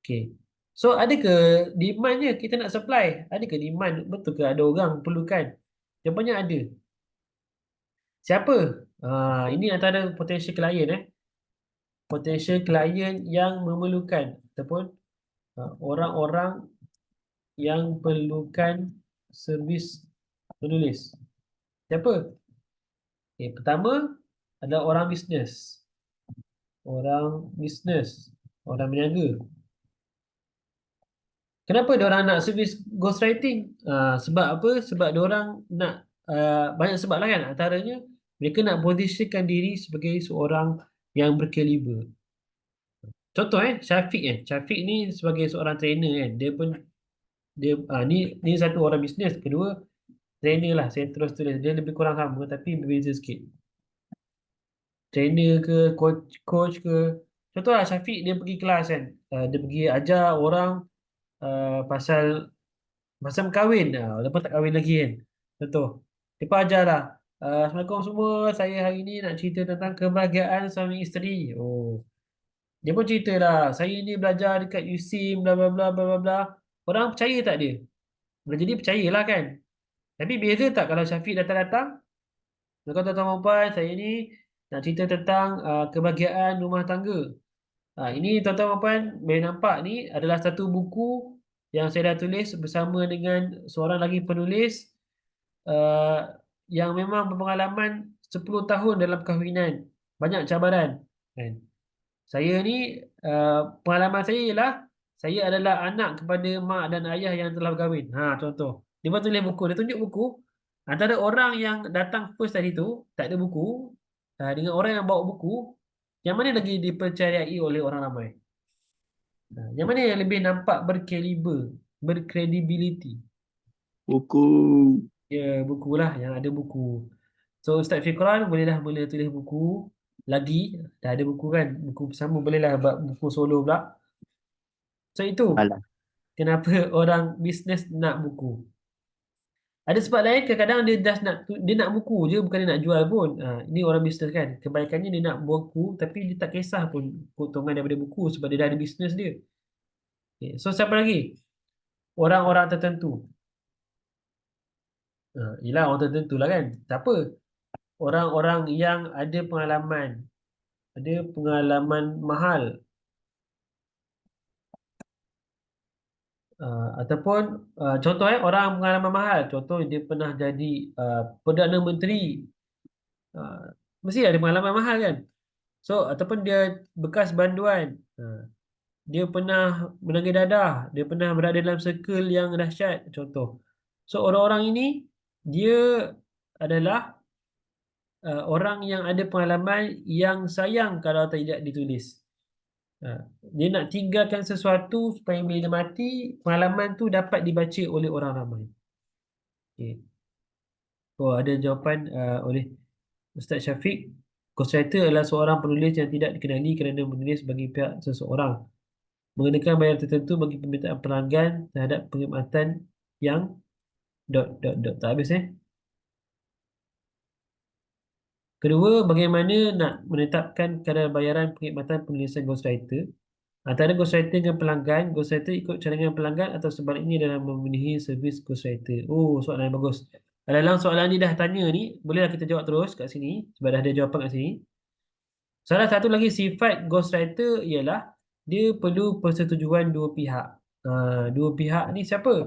Okay. So, ada ke demandnya kita nak supply? Ada ke demand? Betul ke ada orang perlukan? Jawapannya ada. Siapa? Ini antara potential klien. Potential klien yang memerlukan ataupun orang-orang yang perlukan servis penulis. Siapa? Okay, pertama adalah orang bisnes. Orang bisnes. Orang berniaga. Kenapa dia orang nak servis ghostwriting? Sebab apa? Sebab dia orang nak banyak sebab lah kan. Antaranya mereka nak posisikan diri sebagai seorang yang berkaliber. Contoh Syafiq Syafiq ni sebagai seorang trainer kan. Dia pun ni satu orang bisnes, kedua trainer lah. Saya terus tulis dia lebih kurang sama tapi berbeza sikit. Trainer ke coach ke. Contoh lah Syafiq dia pergi kelas kan. Dia pergi ajar orang pasal pasal kahwin. Lepas tak kahwin lagi kan. Contoh. Dia ajar lah. Assalamualaikum semua. Saya hari ni nak cerita tentang kebahagiaan suami isteri. Oh. Dia pun cerita lah. Saya ni belajar dekat USIM. Bla bla bla bla bla bla. Orang percaya tak dia? Boleh jadi percayalah kan. Tapi beza tak kalau Syafiq datang-datang. Dia kata tuan-tuan dan puan, saya ni nak cerita tentang kebahagiaan rumah tangga. Ini tuan-tuan dan puan boleh nampak ni adalah satu buku yang saya dah tulis bersama dengan seorang lagi penulis uh, yang memang berpengalaman 10 tahun dalam kahwinan. Banyak cabaran. Kan? Saya ni pengalaman saya ialah saya adalah anak kepada mak dan ayah yang telah berkahwin. Contoh. Dia pun tulis buku. Dia tunjuk buku. Antara orang yang datang first tadi tu tak ada buku dengan orang yang bawa buku, yang mana lagi dipercayai oleh orang ramai? Yang mana yang lebih nampak berkaliber, berkredibiliti? Buku. Ya, buku lah yang ada buku. So Ustaz Fikran bolehlah mula tulis buku lagi. Dah ada buku kan? Buku bersama bolehlah buat buku solo pula. So itu Alah. kenapa orang bisnes nak buku. Ada sebab lain kadang-kadang dia nak buku je bukan dia nak jual pun. Ini orang bisnes kan. Kebaikannya dia nak buku tapi dia tak kisah pun keuntungan daripada buku sebab dia dah ada bisnes dia. Okay. So siapa lagi? Orang-orang tertentu. Yelah orang tertentu lah kan. Tak apa. Orang-orang yang ada pengalaman. Ada pengalaman mahal. Ataupun contoh orang pengalaman mahal. Contoh dia pernah jadi Perdana Menteri. Uh, Mesti ada pengalaman mahal kan. So ataupun dia bekas banduan. Dia pernah menangis dadah. Dia pernah berada dalam circle yang dahsyat. Contoh. So orang-orang ini dia adalah orang yang ada pengalaman yang sayang kalau tidak ditulis. Dia nak tinggalkan sesuatu supaya bila dia mati, pengalaman tu dapat dibaca oleh orang ramai. Okay. Oh, ada jawapan oleh Ustaz Syafiq. Ghostwriter adalah seorang penulis yang tidak dikenali kerana menulis bagi pihak seseorang. Mengenakan bayar tertentu bagi permintaan pelanggan terhadap perkhidmatan yang tak habis Kedua, bagaimana nak menetapkan kadar bayaran perkhidmatan penulisan ghostwriter? Antara ghostwriter dengan pelanggan, ghostwriter ikut cadangan pelanggan atau sebaliknya dalam memenuhi servis ghostwriter. Oh, soalan yang bagus. Dalam soalan ni dah tanya ni, bolehlah kita jawab terus kat sini sebab dah ada jawapan kat sini. Salah satu lagi sifat ghostwriter ialah dia perlu persetujuan dua pihak. Dua pihak ni siapa?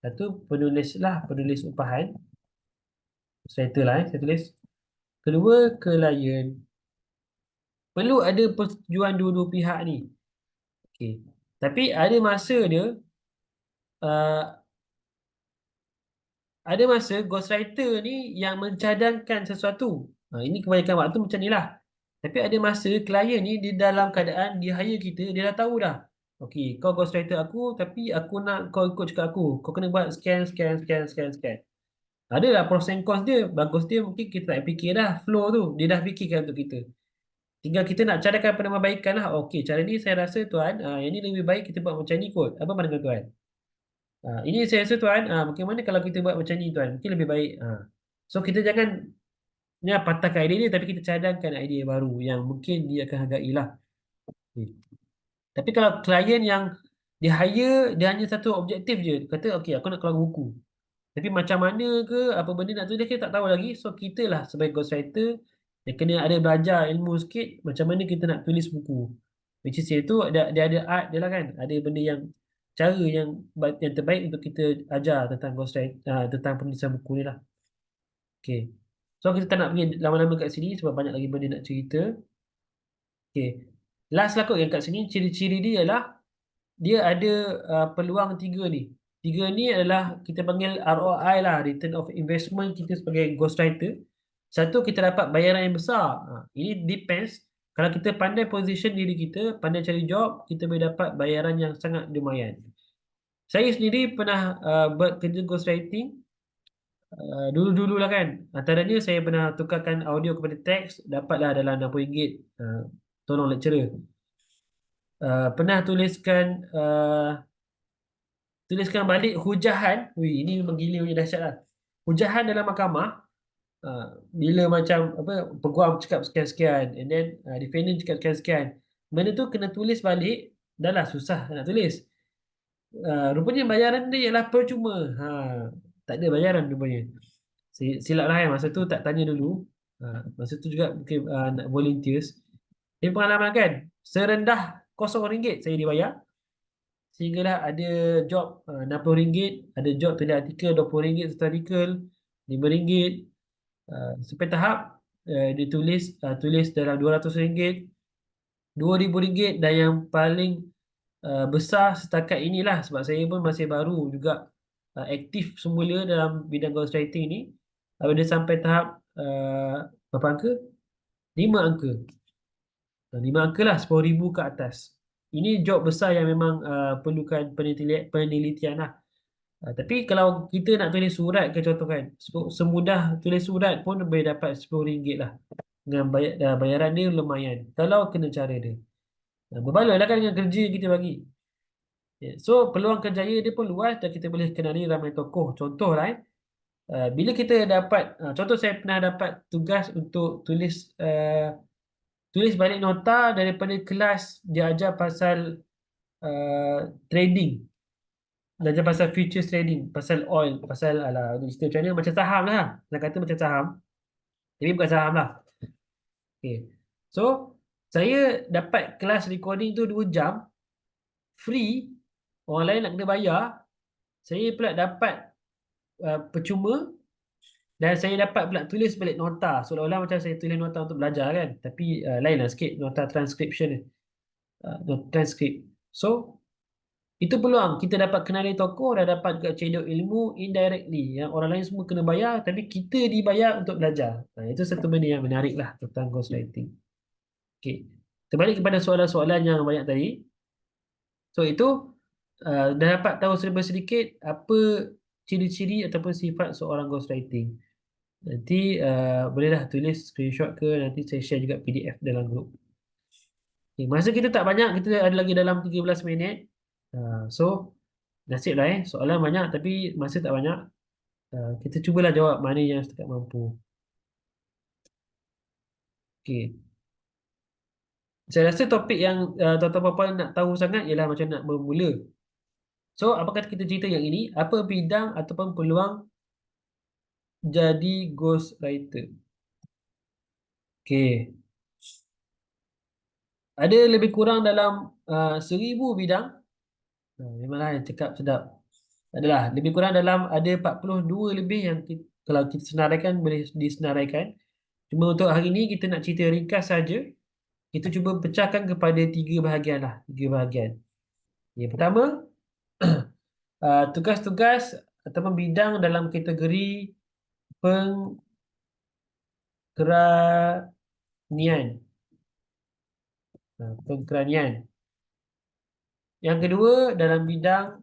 Satu penulis lah, penulis upahan. Ghostwriter lah saya tulis. Kedua, klien. Perlu ada persetujuan dua-dua pihak ni. Okey. Tapi uh, ada masa ghostwriter ni yang mencadangkan sesuatu. Ini kebanyakan waktu macam ni lah. Tapi ada masa klien ni di dalam keadaan dia hire kita, dia dah tahu dah. Okey, kau ghostwriter aku tapi aku nak kau ikut cakap aku. Kau kena buat scan. Adalah pros and cons dia. Bagus dia mungkin kita tak fikir dah flow tu. Dia dah fikirkan untuk kita. Tinggal kita nak carakan penambahbaikan lah. Okey, cara ni saya rasa tuan, yang ni lebih baik kita buat macam ni kot. Apa pandangan tuan? Ini saya rasa tuan, bagaimana kalau kita buat macam ni tuan? Mungkin lebih baik. So kita jangan patahkan idea dia, tapi kita cadangkan idea baru yang mungkin dia akan hargai lah. Okay. Tapi kalau klien yang dia hire, dia hanya satu objektif je. Kata, okey aku nak keluar buku. Tapi macam mana ke, apa benda nak tulis, kita tak tahu lagi. So kita lah sebagai ghostwriter, dia kena ada belajar ilmu sikit, macam mana kita nak tulis buku. Which is itu, dia ada art dia lah kan. Ada benda yang cara yang terbaik untuk kita ajar tentang ghostwriting, tentang penulisan buku ni lah. Okay. So kita tak nak pergi lama-lama kat sini sebab banyak lagi benda nak cerita. Okay. Last lah kot yang kat sini, ciri-ciri dia ialah dia ada peluang tiga ni. Tiga ni adalah kita panggil ROI lah, Return of Investment kita sebagai ghostwriter. Satu, kita dapat bayaran yang besar. Ini depends. Kalau kita pandai position diri kita, pandai cari job, kita boleh dapat bayaran yang sangat lumayan. Saya sendiri pernah buat kerja ghostwriting dulu-dulu lah kan. Antaranya saya pernah tukarkan audio kepada teks, dapatlah dalam RM60. Tolong lecturer. Pernah tuliskan tuliskan balik hujahan. Wih, ini memang gila punya dahsyat lah. Hujahan dalam mahkamah, bila macam apa, peguam cakap sekian-sekian, and then defendant cakap sekian-sekian. Benda tu kena tulis balik, dah lah susah nak tulis. Rupanya bayaran dia ialah percuma. Tak ada bayaran rupanya. Silap lah kan, masa tu tak tanya dulu. Masa tu juga mungkin nak volunteers. Ini pengalaman kan, serendah RM0 saya dibayar. Sehinggalah ada job RM60, ada job tulis artikel RM20 satu artikel, RM5, sampai tahap tulis dalam RM200, RM2,000, dan yang paling besar setakat inilah, sebab saya pun masih baru juga aktif semula dalam bidang ghostwriting ni. Dia sampai tahap berapa angka? 5 angka. 5 angka lah, RM10,000 ke atas. Ini job besar yang memang perlukan penelitian lah. Tapi kalau kita nak tulis surat ke contoh kan, semudah tulis surat pun boleh dapat RM10 lah. Dengan bayaran dia lumayan, kalau kena cara dia. Berbaloi lah kan dengan kerja yang kita bagi. So peluang kerjaya dia pun luas, dan kita boleh kenali ramai tokoh. Contoh lah bila kita dapat, contoh saya pernah dapat tugas untuk tulis balik nota daripada kelas dia ajar pasal trading. Belajar pasal futures trading, pasal oil, pasal alah, istilah macam mana, macam saham lah. Nak kata macam saham, tapi bukan saham lah. Okay. So, saya dapat kelas recording tu 2 jam, free. Orang lain nak kena bayar. Saya pula dapat percuma, dan saya dapat pula tulis balik nota. Seolah-olah macam saya tulis nota untuk belajar kan. Tapi lain lah sikit, nota transcription ni. Transcript. So, itu peluang kita dapat kenali tokoh, dan dapat juga cedok ilmu indirectly. Yang orang lain semua kena bayar, tapi kita dibayar untuk belajar. Itu satu benda yang menarik lah tentang ghostwriting. Okay. Terbalik kepada soalan-soalan yang banyak tadi. So itu dah dapat tahu sedikit apa ciri-ciri ataupun sifat seorang ghostwriting. Nanti bolehlah tulis screenshot ke, nanti saya share juga PDF dalam grup. Okay. Masa kita tak banyak, kita ada lagi dalam 13 minit. So nasib lah soalan banyak tapi masa tak banyak. Kita cubalah jawab mana yang setakat mampu. Okay. Saya rasa topik yang tuan-tuan puan-puan nak tahu sangat ialah macam nak bermula. So, apakah kita cerita yang ini? Apa bidang ataupun peluang jadi ghostwriter? Okay. Ada lebih kurang dalam 1,000 bidang. Memanglah yang cakap sedap. Adalah lebih kurang dalam ada 42 lebih yang kalau kita senaraikan boleh disenaraikan. Cuma untuk hari ini kita nak cerita ringkas saja. Kita cuba pecahkan kepada 3 bahagian lah. 3 bahagian. Yang pertama, tugas-tugas ataupun bidang dalam kategori pengkeranian. Pengkeranian. Yang kedua, dalam bidang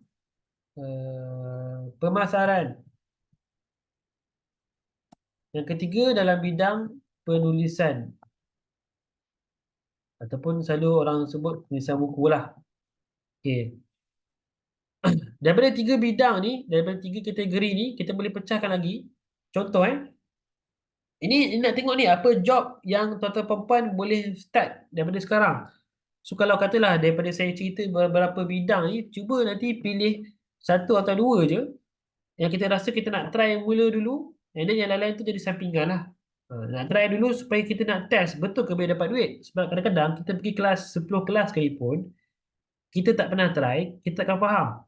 pemasaran. Yang ketiga, dalam bidang penulisan. Ataupun selalu orang sebut penulisan buku lah. Okay. Daripada 3 bidang ni, daripada 3 kategori ni, kita boleh pecahkan lagi. Contoh ini nak tengok ni, apa job yang tuan-tuan perempuan boleh start daripada sekarang. So kalau katalah daripada saya cerita beberapa bidang ni, cuba nanti pilih 1 atau 2 je yang kita rasa kita nak try mula dulu, and then yang lain-lain tu jadi sampingan lah. Nak try dulu supaya kita nak test betul ke boleh dapat duit. Sebab kadang-kadang kita pergi kelas 10 kelas sekalipun, kita tak pernah try, kita takkan faham.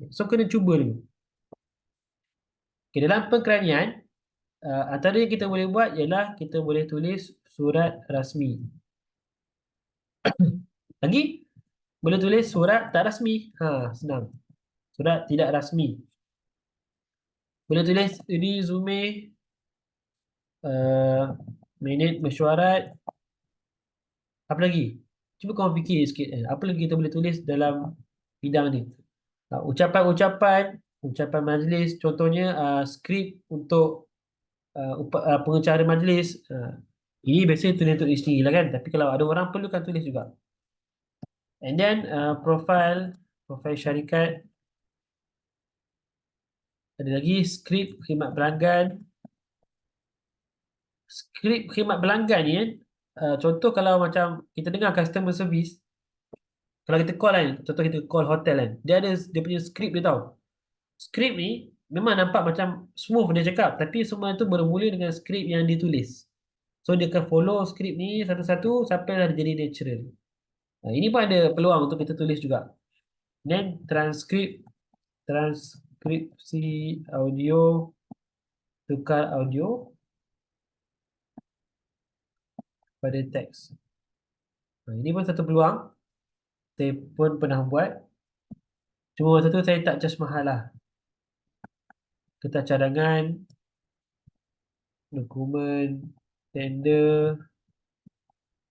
So kena cuba dulu. Okay, dalam pengkeranian, antara yang kita boleh buat ialah kita boleh tulis surat rasmi. Lagi boleh tulis surat tak rasmi. Senang. Surat tidak rasmi. Boleh tulis resume, minit mesyuarat. Apa lagi? Cuba kau fikir sikit. Apa lagi kita boleh tulis dalam bidang ni? Ucapan-ucapan, ucapan majlis. Contohnya skrip untuk pengacara majlis. Ini biasanya tulis untuk isteri lah kan. Tapi kalau ada orang perlukan tulis juga. And then profile syarikat. Ada lagi skrip khidmat pelanggan. Skrip khidmat pelanggan ni kan, contoh kalau macam kita dengar customer service, kalau kita call kan, contoh kita call hotel kan, dia ada dia punya skrip dia tahu. Skrip ni memang nampak macam smooth dia cakap, tapi semua itu bermula dengan skrip yang ditulis. So dia akan follow skrip ni satu-satu sampailah dia jadi natural. Ini pun ada peluang untuk kita tulis juga. Then transkripsi audio, tukar audio pada teks. Ini pun satu peluang. Saya pun pernah buat. Cuma masa tu saya tak charge mahal lah. Kertas cadangan, dokumen, tender,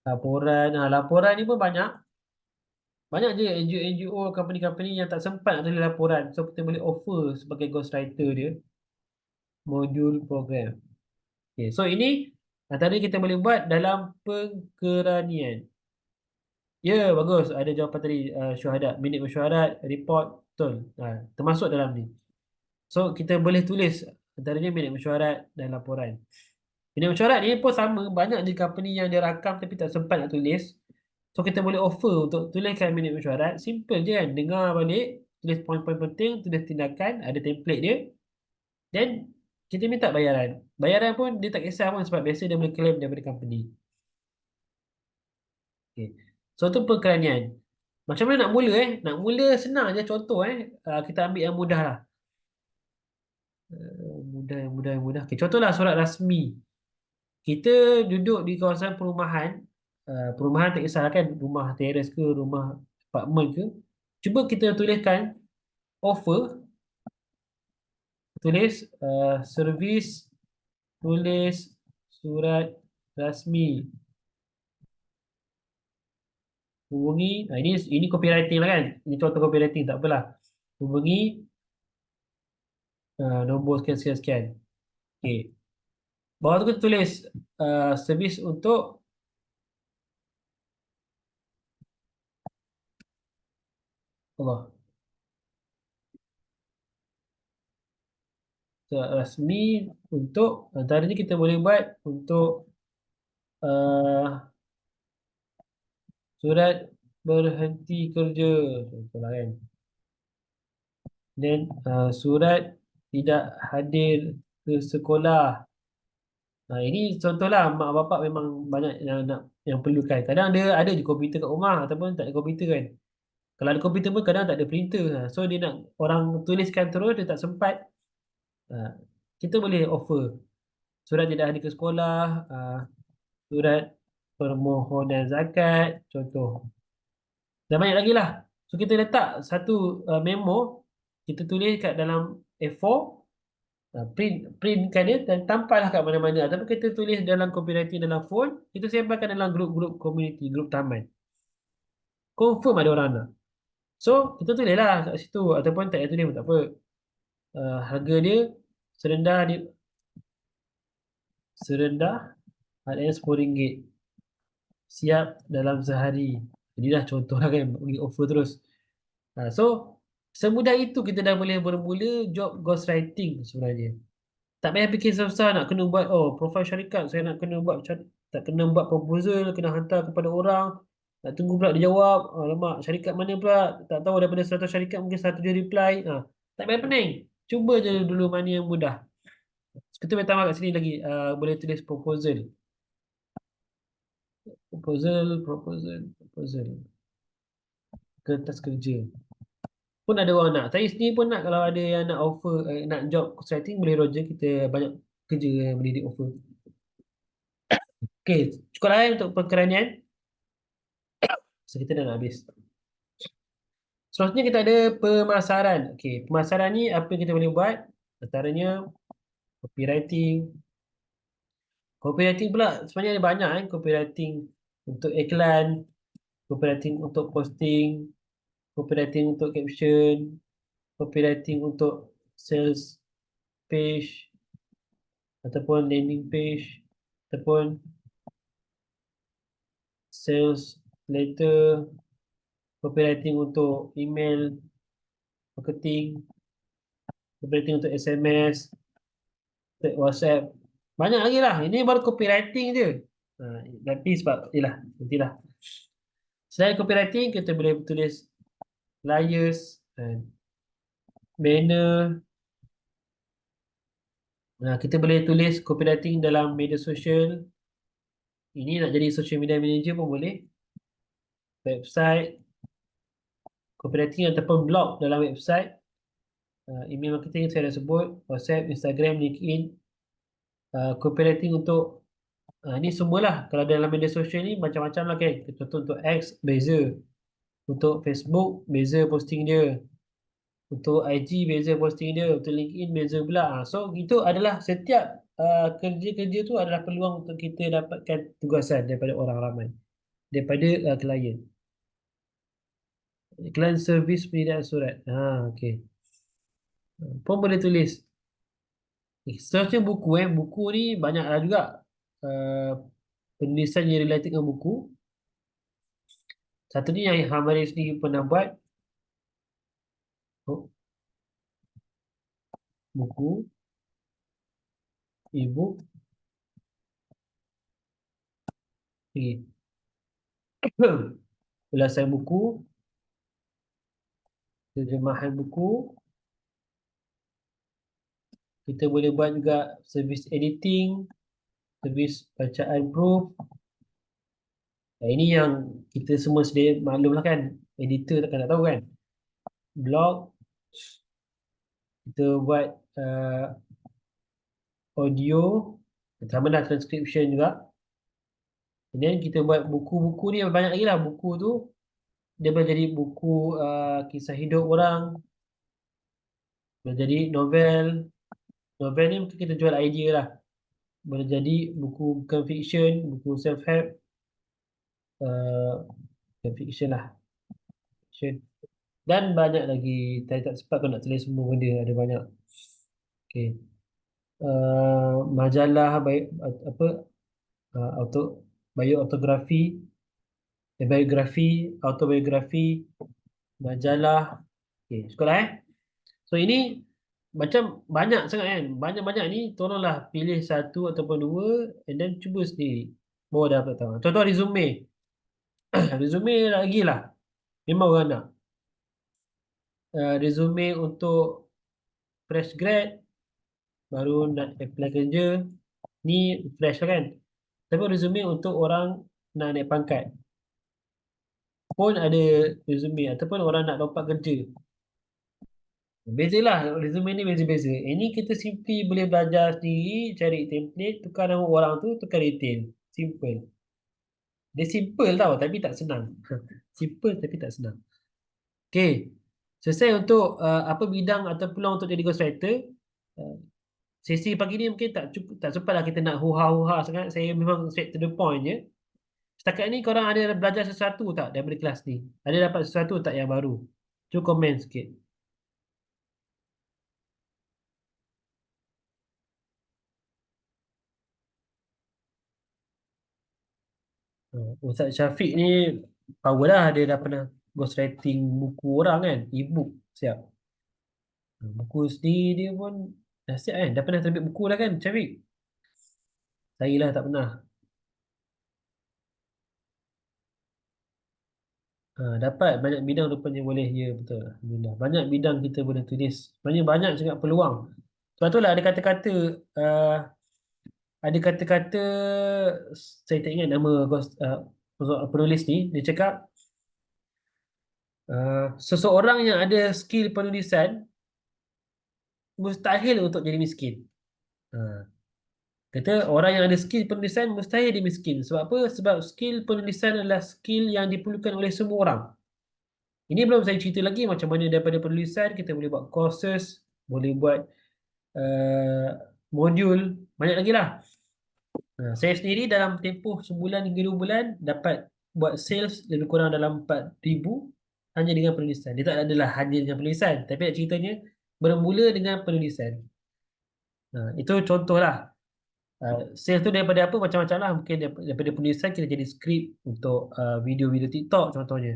laporan. Laporan ni pun banyak. Banyak je NGO, company-company yang tak sempat nak tulis laporan. So kita boleh offer sebagai ghostwriter dia, modul program. Okay, so ini antara kita boleh buat dalam pengkeranian. Ya, bagus. Ada jawapan tadi, syuhadat. Minit mesyuarat, report, betul. Termasuk dalam ni. So, kita boleh tulis antaranya minit mesyuarat dan laporan. Minit mesyuarat ni pun sama. Banyak je company yang dia rakam tapi tak sempat nak tulis. So, kita boleh offer untuk tuliskan minit mesyuarat. Simple je kan. Dengar balik, tulis poin-poin penting, tulis tindakan, ada template dia. Then, kita minta bayaran. Bayaran pun dia tak kisah pun sebab biasa dia boleh claim daripada company. Okay. So, tu perkeranian. Macam mana nak mula Nak mula senang je contoh kita ambil yang mudah lah. Mudah. Okay, contohlah surat rasmi. Kita duduk di kawasan perumahan. Perumahan tak kisah kan, rumah teres ke, rumah apartmen ke. Cuba kita tuliskan offer, tulis servis, tulis surat rasmi. Hubungi, ini copywriting lah kan. Ini contoh copywriting, tak apalah. Hubungi nombor sekian. Okay. Bawah tu kita tulis servis untuk Allah. Rasmi untuk antaranya kita boleh buat untuk uh, surat berhenti kerja contohlah kan. Dan surat tidak hadir ke sekolah. Ini contohlah mak bapak memang banyak yang nak yang perlukan. Kadang dia ada je komputer kat rumah ataupun tak ada komputer kan. Kalau ada komputer pun kadang tak ada printer. So dia nak orang tuliskan terus, dia tak sempat. Kita boleh offer surat tidak hadir ke sekolah, surat permohonan zakat, contoh. Dan banyak lagi lah. So kita letak satu memo, kita tulis kat dalam A4, printkan dia dan tampallah kat mana-mana. Ataupun kita tulis dalam copywriting dalam phone, kita sebarkan dalam grup-grup community, grup taman. Confirm ada orang nak. So kita tulislah kat situ ataupun tak payah tulis pun tak apa. Harga dia serendah serendah harganya RM10. Siap dalam sehari. Jadi dah contoh lah kan, bagi offer terus. So, semudah itu kita dah boleh bermula job ghostwriting sebenarnya. Tak payah fikir susah nak kena buat, profil syarikat, saya nak kena buat, tak kena buat proposal, kena hantar kepada orang, nak tunggu pula dia jawab, alamak, syarikat mana pula, tak tahu daripada 100 syarikat mungkin satu je reply. Tak payah pening. Cuba je dulu mana yang mudah. Kita boleh tambah kat sini lagi, boleh tulis proposal. Proposal. Kertas kerja. Pun ada orang nak. Saya sendiri pun nak, kalau ada yang nak offer, nak job ghostwriting, boleh Roger, kita banyak kerja yang boleh di offer. Okey, cukup lah untuk perkeranian. So, kita dah nak habis. Seterusnya kita ada pemasaran. Okey, pemasaran ni apa yang kita boleh buat? Antaranya copywriting. Copywriting pula sebenarnya ada banyak copywriting untuk iklan, copywriting untuk posting, copywriting untuk caption, copywriting untuk sales page ataupun landing page ataupun sales letter, copywriting untuk email marketing. copywriting untuk SMS, untuk WhatsApp. Banyak lagi lah. Ini baru copywriting je. Tapi sebab, yelah, nantilah. Selain copywriting, kita boleh tulis flyers, banner. Kita boleh tulis copywriting dalam media sosial. Ini nak jadi social media manager pun boleh. Website, copywriting ataupun blog dalam website. Email marketing saya dah sebut. WhatsApp, Instagram, LinkedIn. Copywriting untuk ni semualah. Kalau dalam media sosial ni macam-macam lah kan. Contoh untuk X, beza. Untuk Facebook, beza posting dia. Untuk IG, beza posting dia. Untuk LinkedIn, beza pula. So, itu adalah setiap kerja-kerja tu adalah peluang untuk kita dapatkan tugasan daripada orang ramai. Daripada klien. Iklan servis penyediaan surat. Okey. Pun boleh tulis. Seterusnya buku. Buku ni banyak juga penulisan yang related dengan buku. Satunya yang Hamari sendiri pernah buat. Buku. E-book. Okay. Ulasan buku. Terjemahan buku. Kita boleh buat juga servis editing. Servis bacaan proof. Ini yang kita semua sedia maklum lah kan. Editor takkan tak tahu kan. Blog. Kita buat audio. Sama lah transcription juga. Dan kita buat buku-buku ni banyak lagi lah. Buku tu dia boleh jadi buku kisah hidup orang. Boleh jadi novel. Novel ni mungkin kita jual idea lah. Boleh jadi buku bukan fiction, buku self-help. Bukan fiction lah. Fiction. Dan banyak lagi. Saya tak sempat kau nak tulis semua benda. Ada banyak. Okay. Majalah apa auto biografi, autobiografi, majalah. Okay, sekolah So ini macam banyak sangat kan. Banyak-banyak ni tolonglah pilih satu ataupun dua and then cuba sendiri. Baru dapat tahu. Contoh resume. Resume lagi lah. Memang orang nak. Resume untuk fresh grad baru nak apply kerja. Ni fresh lah kan. Tapi resume untuk orang nak naik pangkat pun ada resume ataupun orang nak lompat kerja. Bezalah resume ni beza-beza. Ini kita simply boleh belajar sendiri, cari template, tukar nama orang tu, tukar detail. Simple. Dia simple tau tapi tak senang. Simple tapi tak senang. Okay. Selesai untuk apa bidang atau peluang untuk jadi ghostwriter. Sesi pagi ni mungkin tak sempat lah kita nak huha-huha sangat. Saya memang straight to the point je. Setakat ni korang ada belajar sesuatu tak daripada kelas ni? Ada dapat sesuatu tak yang baru? Cuba komen sikit. Ustaz Syafiq ni power lah. Dia dah pernah ghostwriting buku orang kan. E-book. Siap. Buku sendiri dia pun dah siap kan. Dah pernah terbit buku dah kan Syafiq? Saya lah tak pernah. Dapat banyak bidang rupanya boleh. Ya betul. Alhamdulillah. Banyak bidang kita boleh tulis. Sebenarnya banyak sangat peluang. Sebab itulah ada kata-kata ada kata-kata saya tak ingat nama penulis ni. Dia cakap seseorang yang ada skill penulisan mustahil untuk jadi miskin. Kata orang yang ada skill penulisan mustahil dia miskin. Sebab apa? Sebab skill penulisan adalah skill yang diperlukan oleh semua orang. Ini belum saya cerita lagi macam mana daripada penulisan kita boleh buat courses, boleh buat modul, banyak lagi lah. Saya sendiri dalam tempoh sebulan hingga 2 bulan dapat buat sales lebih kurang dalam 4,000 hanya dengan penulisan. Dia tak adalah hanya dengan penulisan, tapi nak ceritanya bermula dengan penulisan. Itu contoh lah. Sales tu daripada apa macam-macam lah. Mungkin daripada penulisan kita jadi skrip untuk video-video TikTok contohnya.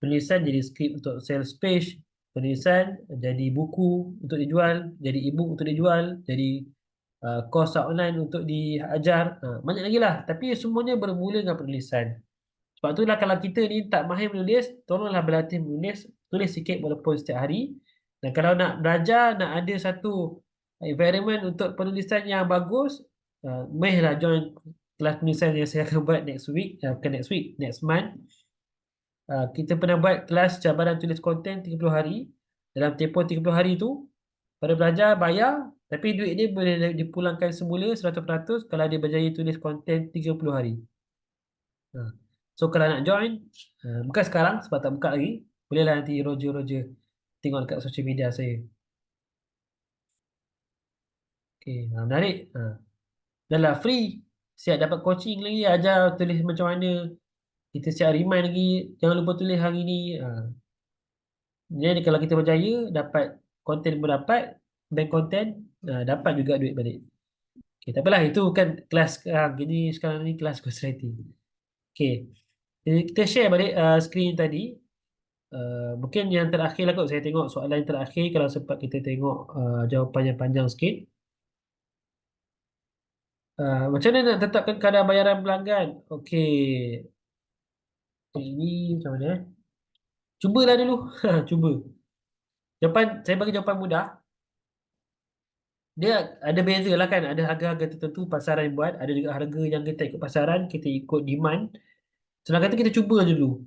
Penulisan jadi skrip untuk sales page. penulisan jadi buku untuk dijual, jadi e-book untuk dijual, jadi course online untuk diajar, banyak lagi lah. Tapi semuanya bermula dengan penulisan. Sebab itulah kalau kita ni tak mahir menulis, tolonglah berlatih menulis, tulis sikit walaupun setiap hari. Dan kalau nak belajar, nak ada satu environment untuk penulisan yang bagus, maihlah join kelas penulisan yang saya akan buat next week, bukan next week, next month. Kita pernah buat kelas cabaran tulis konten 30 hari. Dalam tempoh 30 hari tu, pada belajar bayar, tapi duit dia boleh dipulangkan semula 100% kalau dia berjaya tulis konten 30 hari. Ha. So kalau nak join, bukan sekarang sebab tak buka lagi, bolehlah nanti Roger tengok dekat social media saya. Okay, menarik. Dah lah free, siap dapat coaching lagi, ajar tulis macam mana. Kita siap remind lagi, jangan lupa tulis hari ni. Jadi kalau kita berjaya dapat konten pun dapat, bank konten, dapat juga duit balik. Okay, tak apalah, itu kan kelas sekarang. Jadi sekarang ni kelas ghostwriting. Okay, jadi kita share balik screen tadi. Mungkin yang terakhir lah kot, saya tengok soalan yang terakhir. Kalau sempat kita tengok jawapan yang panjang sikit. Macam mana nak tetapkan kadar bayaran pelanggan? Okey, ini macam mana? Cubalah dulu. Cuba. Saya bagi jawapan mudah. Dia ada beza lah kan. Ada harga-harga tertentu pasaran yang buat. Ada juga harga yang kita ikut pasaran. Kita ikut demand. Senang kata kita cuba dulu.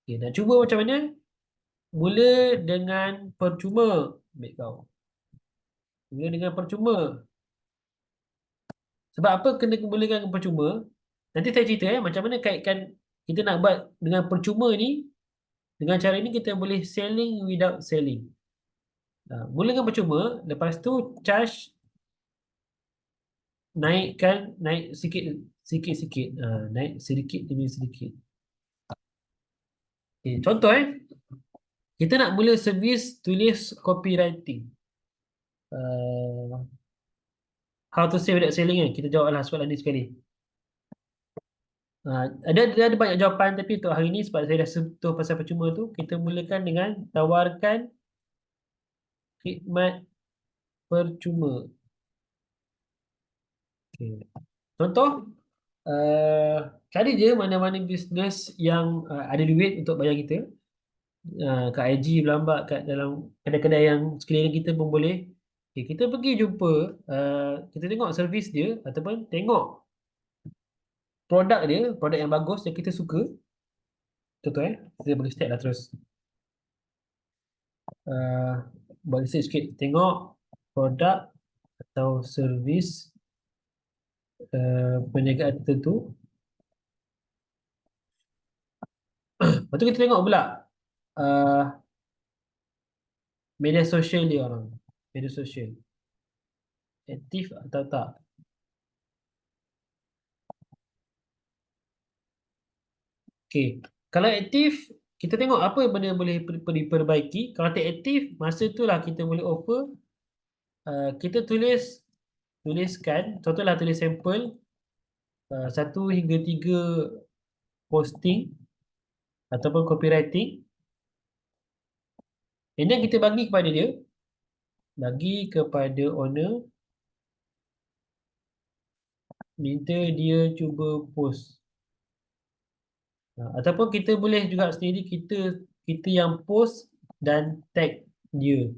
Okay, nak cuba macam mana? Mula dengan percuma. Baik kau. Mula dengan percuma. Sebab apa kena mula dengan percuma? Nanti saya cerita macam mana kaitkan kita nak buat dengan percuma ni. Dengan cara ini kita boleh selling without selling. Mula dengan percuma. Lepas tu charge naik sikit sikit. Naik sedikit demi sedikit. Okay, contoh kita nak mula servis tulis copywriting. How to say without selling kita jawablah soalan ni sekali. Ada banyak jawapan, tapi untuk hari ni sebab saya dah sentuh pasal percuma tu, kita mulakan dengan tawarkan khidmat percuma. Okay. Contoh, cari je mana-mana bisnes yang ada duit untuk bayar kita. Kat IG berlambak, kat dalam kedai-kedai yang sekeliling kita pun boleh. Okay, kita pergi jumpa, kita tengok servis dia ataupun tengok produk yang bagus yang kita suka. Contoh kita boleh step lah terus. Buat research sikit, tengok produk atau servis perniagaan tertentu. Lepas tu kita tengok pula media sosial dia orang. Media sosial aktif atau tak. Okay, kalau aktif, kita tengok apa benda boleh diperbaiki. Kalau tak aktif, masa itulah kita boleh offer. Kita tuliskan, contohlah tulis sampel 1 hingga 3 posting ataupun copywriting. And then kita bagi kepada dia, bagi kepada owner, minta dia cuba post. Ataupun kita boleh juga sendiri, kita yang post dan tag dia.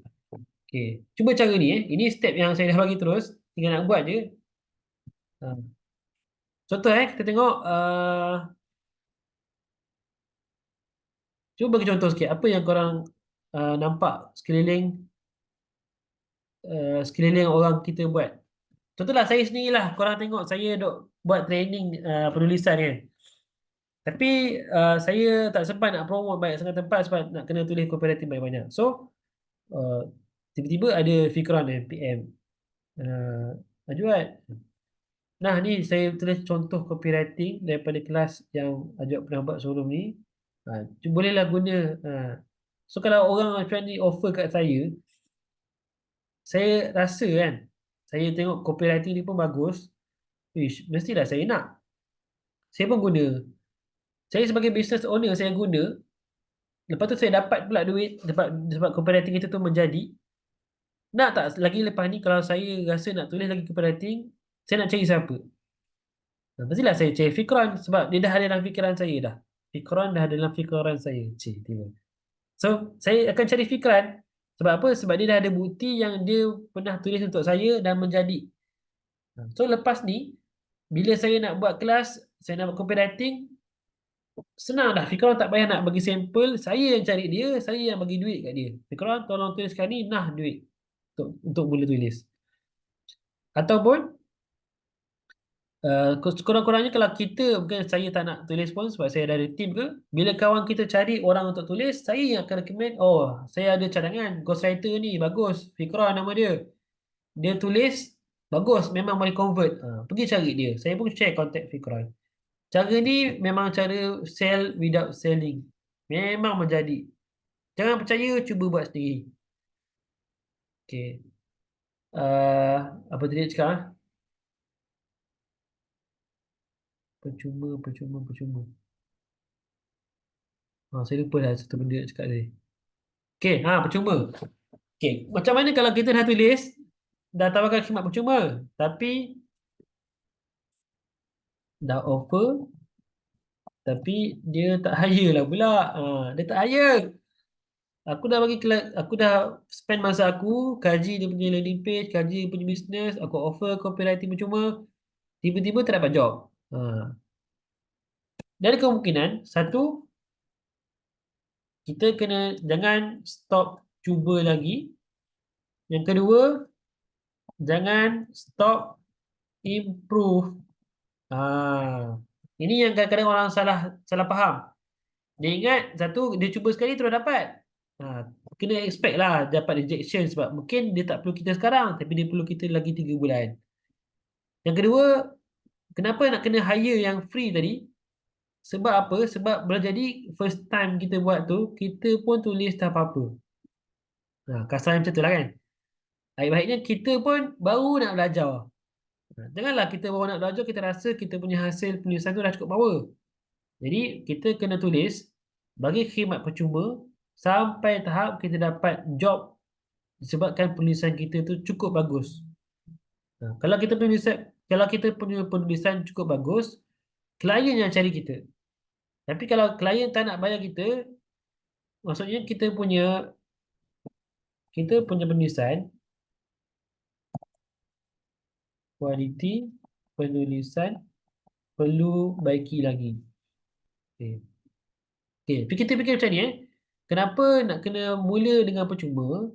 Okay, cuba cara ni ini step yang saya dah bagi terus, tinggal nak buat je. Contoh kita tengok cuba bagi contoh sikit apa yang korang nampak sekeliling orang kita buat. Contohlah saya sendirilah, korang tengok saya duk buat training penulisan kan. Tapi saya tak sempat nak promote banyak sangat tempat sebab nak kena tulis copywriting banyak-banyak. So tiba-tiba ada Fikran PM, Ajuat, nah ni saya tulis contoh copywriting daripada kelas yang Ajuat pernah buat sebelum ni. Bolehlah guna. So kalau orang macam ni offer kat saya rasa kan, saya tengok copywriting ni pun bagus, mestilah saya nak. Saya pun guna. Saya sebagai business owner, saya guna. Lepas tu saya dapat pula duit sebab copywriting itu tu menjadi. Nak tak lagi lepas ni kalau saya rasa nak tulis lagi copywriting, saya nak cari siapa? Pastilah saya cari Fikron sebab dia dah ada dalam fikiran saya dah. Fikron dah ada dalam fikiran saya. Cik, tiba. So, saya akan cari Fikran. Sebab apa? Sebab dia dah ada bukti yang dia pernah tulis untuk saya dan menjadi. So, lepas ni, bila saya nak buat kelas, saya nak buat copywriting, senang dah. Fikron tak payah nak bagi sampel. Saya yang cari dia, saya yang bagi duit kat dia. Fikron, tolong tuliskan ni, nah duit. Untuk mula tulis. Ataupun, kurang-kurangnya kalau kita, bukan saya tak nak tulis pun sebab saya dah ada tim ke, bila kawan kita cari orang untuk tulis, saya yang akan recommend, oh saya ada cadangan ghostwriter ni bagus, Fikra nama dia, dia tulis bagus, memang boleh convert. Pergi cari dia, saya pun share contact Fikra. Cara ni memang cara sell without selling, memang menjadi. Jangan percaya, cuba buat sendiri. Okay. Apa tadi nak cakap? Percuma. Saya lupa dah satu benda nak cakap tadi. Okay, percuma. Okay, macam mana kalau kita dah tulis, dah tawarkan khidmat percuma, tapi dah offer, tapi dia tak hire lah pula. Dia tak hire. Aku dah bagi kelas, aku dah spend masa aku, kaji dia punya landing page, kaji dia punya business, aku offer copywriting percuma, tiba-tiba tak dapat job. Dan ada kemungkinan, satu, kita kena jangan stop cuba lagi. Yang kedua, jangan stop improve. Ini yang kadang-kadang orang salah salah faham. Dia ingat satu dia cuba sekali terus dapat. Kena expect lah dapat rejection sebab mungkin dia tak perlu kita sekarang tapi dia perlu kita lagi 3 bulan. Yang kedua, kenapa nak kena hire yang free tadi? Sebab apa? Sebab boleh jadi first time kita buat tu, kita pun tulis tak apa-apa. Kasar macam tu lah kan. Baik-baiknya kita pun baru nak belajar. Janganlah kita baru nak belajar, kita rasa kita punya hasil penulisan tu dah cukup power. Jadi, kita kena tulis bagi khidmat percuma sampai tahap kita dapat job disebabkan penulisan kita tu cukup bagus. Kalau kita punya penulisan cukup bagus, klien yang cari kita. Tapi kalau klien tak nak bayar kita, maksudnya kita punya penulisan, kualiti penulisan perlu baiki lagi. Okay. Kita fikir macam ni. Kenapa nak kena mula dengan percuma?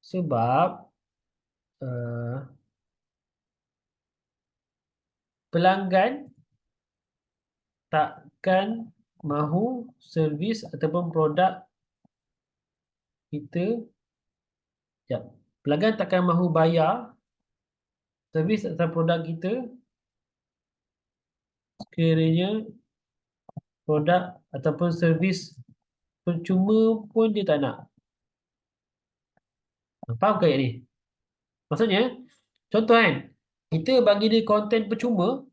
Sebab pelanggan takkan mahu servis ataupun produk kita. Pelanggan takkan mahu bayar servis atau produk kita sekiranya produk ataupun servis percuma pun dia tak nak. Faham ke ni? Maksudnya, contoh kan, kita bagi dia konten percuma,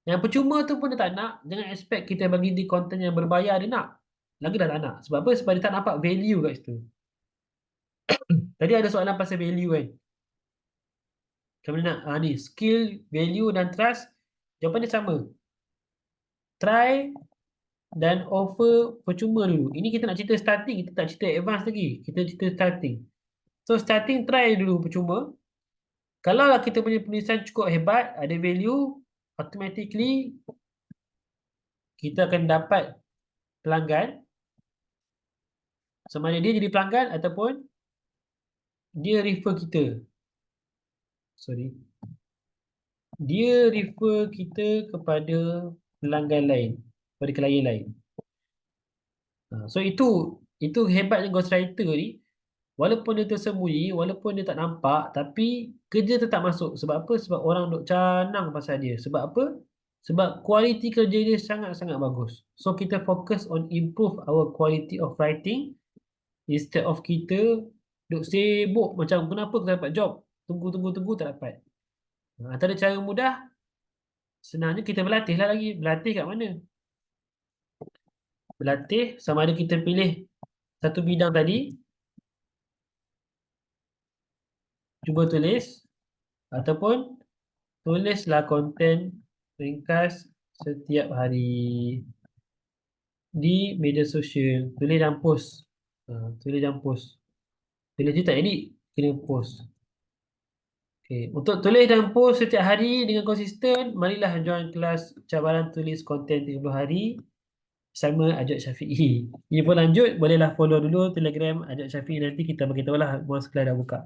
yang percuma tu pun dia tak nak, jangan expect kita bagi dia konten yang berbayar dia nak. Lagi dah tak nak. Sebab apa? Sebab dia tak nampak value kat situ. Tadi ada soalan pasal value kan. Macam mana nak? Ni, skill, value dan trust, jawapan dia sama. Try dan offer percuma dulu. Ini kita nak cerita starting, kita tak cerita advance lagi. Kita cerita starting. So, starting try dulu percuma. Kalau lah kita punya penulisan cukup hebat, ada value, automatically kita akan dapat pelanggan. Sama ada dia jadi pelanggan ataupun dia refer kita. Dia refer kita kepada pelanggan lain, kepada klien lain. So itu hebatnya ghostwriter ni. Walaupun dia tersembunyi, walaupun dia tak nampak, tapi kerja tetap masuk. Sebab apa? Sebab orang duk canang pasal dia. Sebab apa? Sebab kualiti kerja dia sangat-sangat bagus. So kita fokus on improve our quality of writing instead of kita duk sibuk macam kenapa aku tak dapat job? Tunggu tak dapat. Antara cara mudah, senangnya kita berlatih lah lagi. Berlatih kat mana? Berlatih sama ada kita pilih satu bidang tadi, cuba tulis ataupun tulislah konten ringkas setiap hari di media sosial. Tulis dan post. Tulis dan post. Tulis je tak edit, kena post. Okay. Untuk tulis dan post setiap hari dengan konsisten, marilah join kelas cabaran tulis konten 30 hari sama Ajak Syafi'i. Ia pun lanjut, bolehlah follow dulu Telegram Ajak Syafi'i, nanti kita bagi tahu lah once kelas dah buka.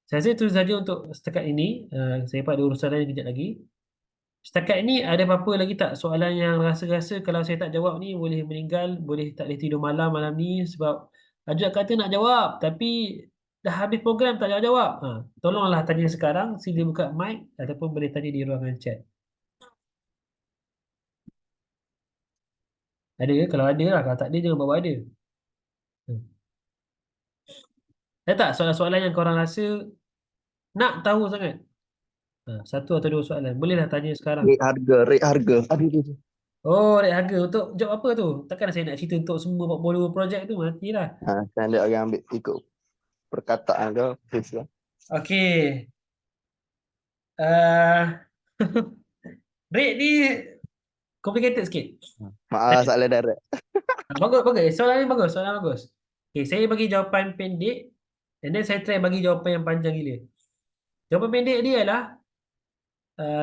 Saya rasa itu saja untuk setakat ini. Saya dapat ada urusan lain kejap lagi. Setakat ini ada apa-apa lagi tak soalan yang rasa-rasa kalau saya tak jawab ni boleh meninggal, boleh tak boleh tidur malam malam ni sebab Ajak kata nak jawab tapi dah habis program tak jawab-jawab. Tolonglah tanya sekarang, sila buka mic ataupun boleh tanya di ruangan chat. Ada ke? Kalau ada lah, kalau tak ada jangan bawa ada. Hmm. Ada tak soalan-soalan yang korang rasa nak tahu sangat? Satu atau dua soalan. Bolehlah tanya sekarang. Rate harga. Aduh, aduh, aduh. Oh, rate harga. Untuk job apa tu? Takkan saya nak cerita untuk semua 42 projek tu. Matilah. Kan ada orang ambil ikut perkataan ke. Fix lah. Okey. Uh, rate ni complicated sikit. Maaf, salah direct. Bagus, bagus. Soalan ni bagus. Soalan bagus. Okay, saya bagi jawapan pendek. And then saya try bagi jawapan yang panjang gila. Jawapan pendek dia adalah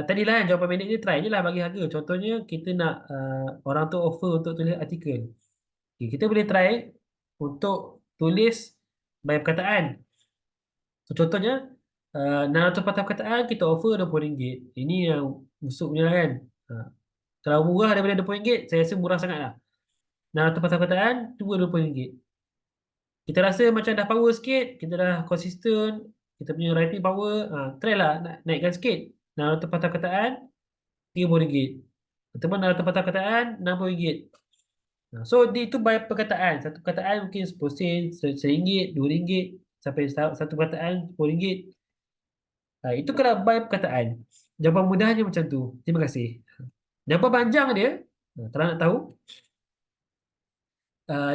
tadilah kan, jawapan pendek dia try je lah bagi harga. Contohnya kita nak orang tu offer untuk tulis artikel. Okay, kita boleh try untuk tulis banyak perkataan. So, contohnya, 600 patah perkataan kita offer RM20. Ini yang busuk punya lah kan. Kalau murah daripada RM20, saya rasa murah sangat lah. 600 patah perkataan, cuba RM20. Kita rasa macam dah power sikit, kita dah konsisten, kita punya writing power, try lah naikkan sikit. 600 patah perkataan, RM30. Ataupun 600 patah perkataan, RM60. So, itu bayar perkataan. Satu perkataan mungkin 10 sen, RM1, RM2, sampai satu perkataan RM10. Itu kalau by perkataan. Jawapan mudahnya macam tu. Terima kasih. Jawapan panjang dia, kalau nak tahu,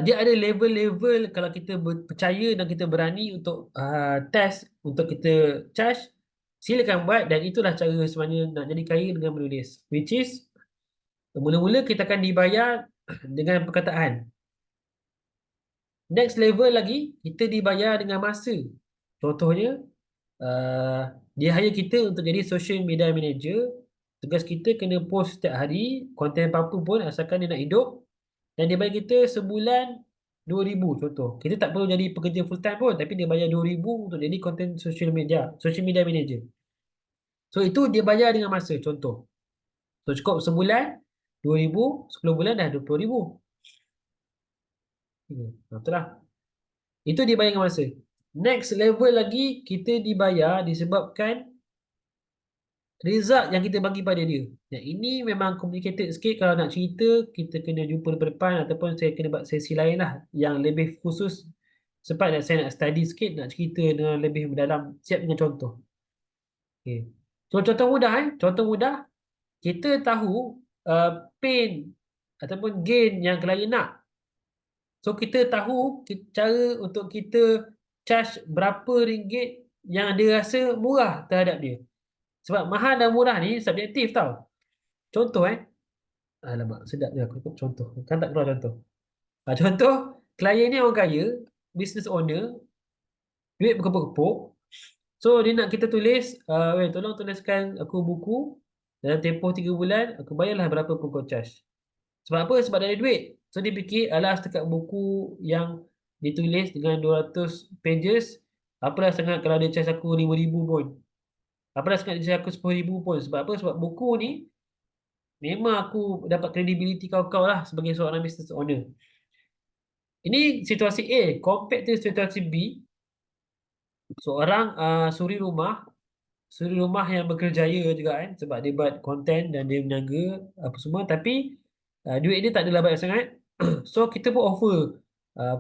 dia ada level-level kalau kita percaya dan kita berani untuk test, untuk kita charge, silakan buat dan itulah cara sebenarnya nak jadi kaya dengan menulis. Which is, mula-mula kita akan dibayar dengan perkataan. Next level lagi, kita dibayar dengan masa. Contohnya, dia hire kita untuk jadi social media manager. Tugas kita kena post setiap hari, konten apa-apa pun asalkan dia nak hidup. Dan dia bayar kita sebulan 2,000 contoh. Kita tak perlu jadi pekerja full time pun, tapi dia bayar 2,000 untuk jadi konten social media manager. So itu dia bayar dengan masa contoh. So cukup sebulan 2,000, 10 bulan dah 20,000. Itulah. Itu dia bayar dengan masa. Next level lagi, kita dibayar disebabkan result yang kita bagi pada dia. Yang ini memang complicated sikit kalau nak cerita, kita kena jumpa depan ataupun saya kena buat sesi lain lah yang lebih khusus sebab saya nak study sikit, nak cerita dengan lebih mendalam, siap dengan contoh. Okay. So, contoh mudah contoh mudah, kita tahu pain ataupun gain yang klien nak. So, kita tahu cara untuk kita charge berapa ringgit yang dia rasa murah terhadap dia. Sebab mahal dan murah ni subjektif tau. Contoh alamak sedap je aku contoh. Kan tak keluar contoh. Contoh, klien ni orang kaya, business owner, duit berkepuk-kepuk. So dia nak kita tulis, tolong tuliskan aku buku dalam tempoh 3 bulan, aku bayarlah berapa pun kau charge. Sebab apa? Sebab dia ada duit. So dia fikir, alah setakat buku yang ditulis dengan 200 pages, apalah sangat kalau dia charge aku 5,000 pun. Apalah sangat dia charge aku 10,000 pun. Sebab apa? Sebab buku ni memang aku dapat credibility kau-kau lah sebagai seorang business owner. Ini situasi A. Compare to situasi B. Seorang suri rumah yang berkerjaya juga kan. Sebab dia buat konten dan dia meniaga apa semua. Tapi duit dia tak adalah banyak sangat. So kita pun offer.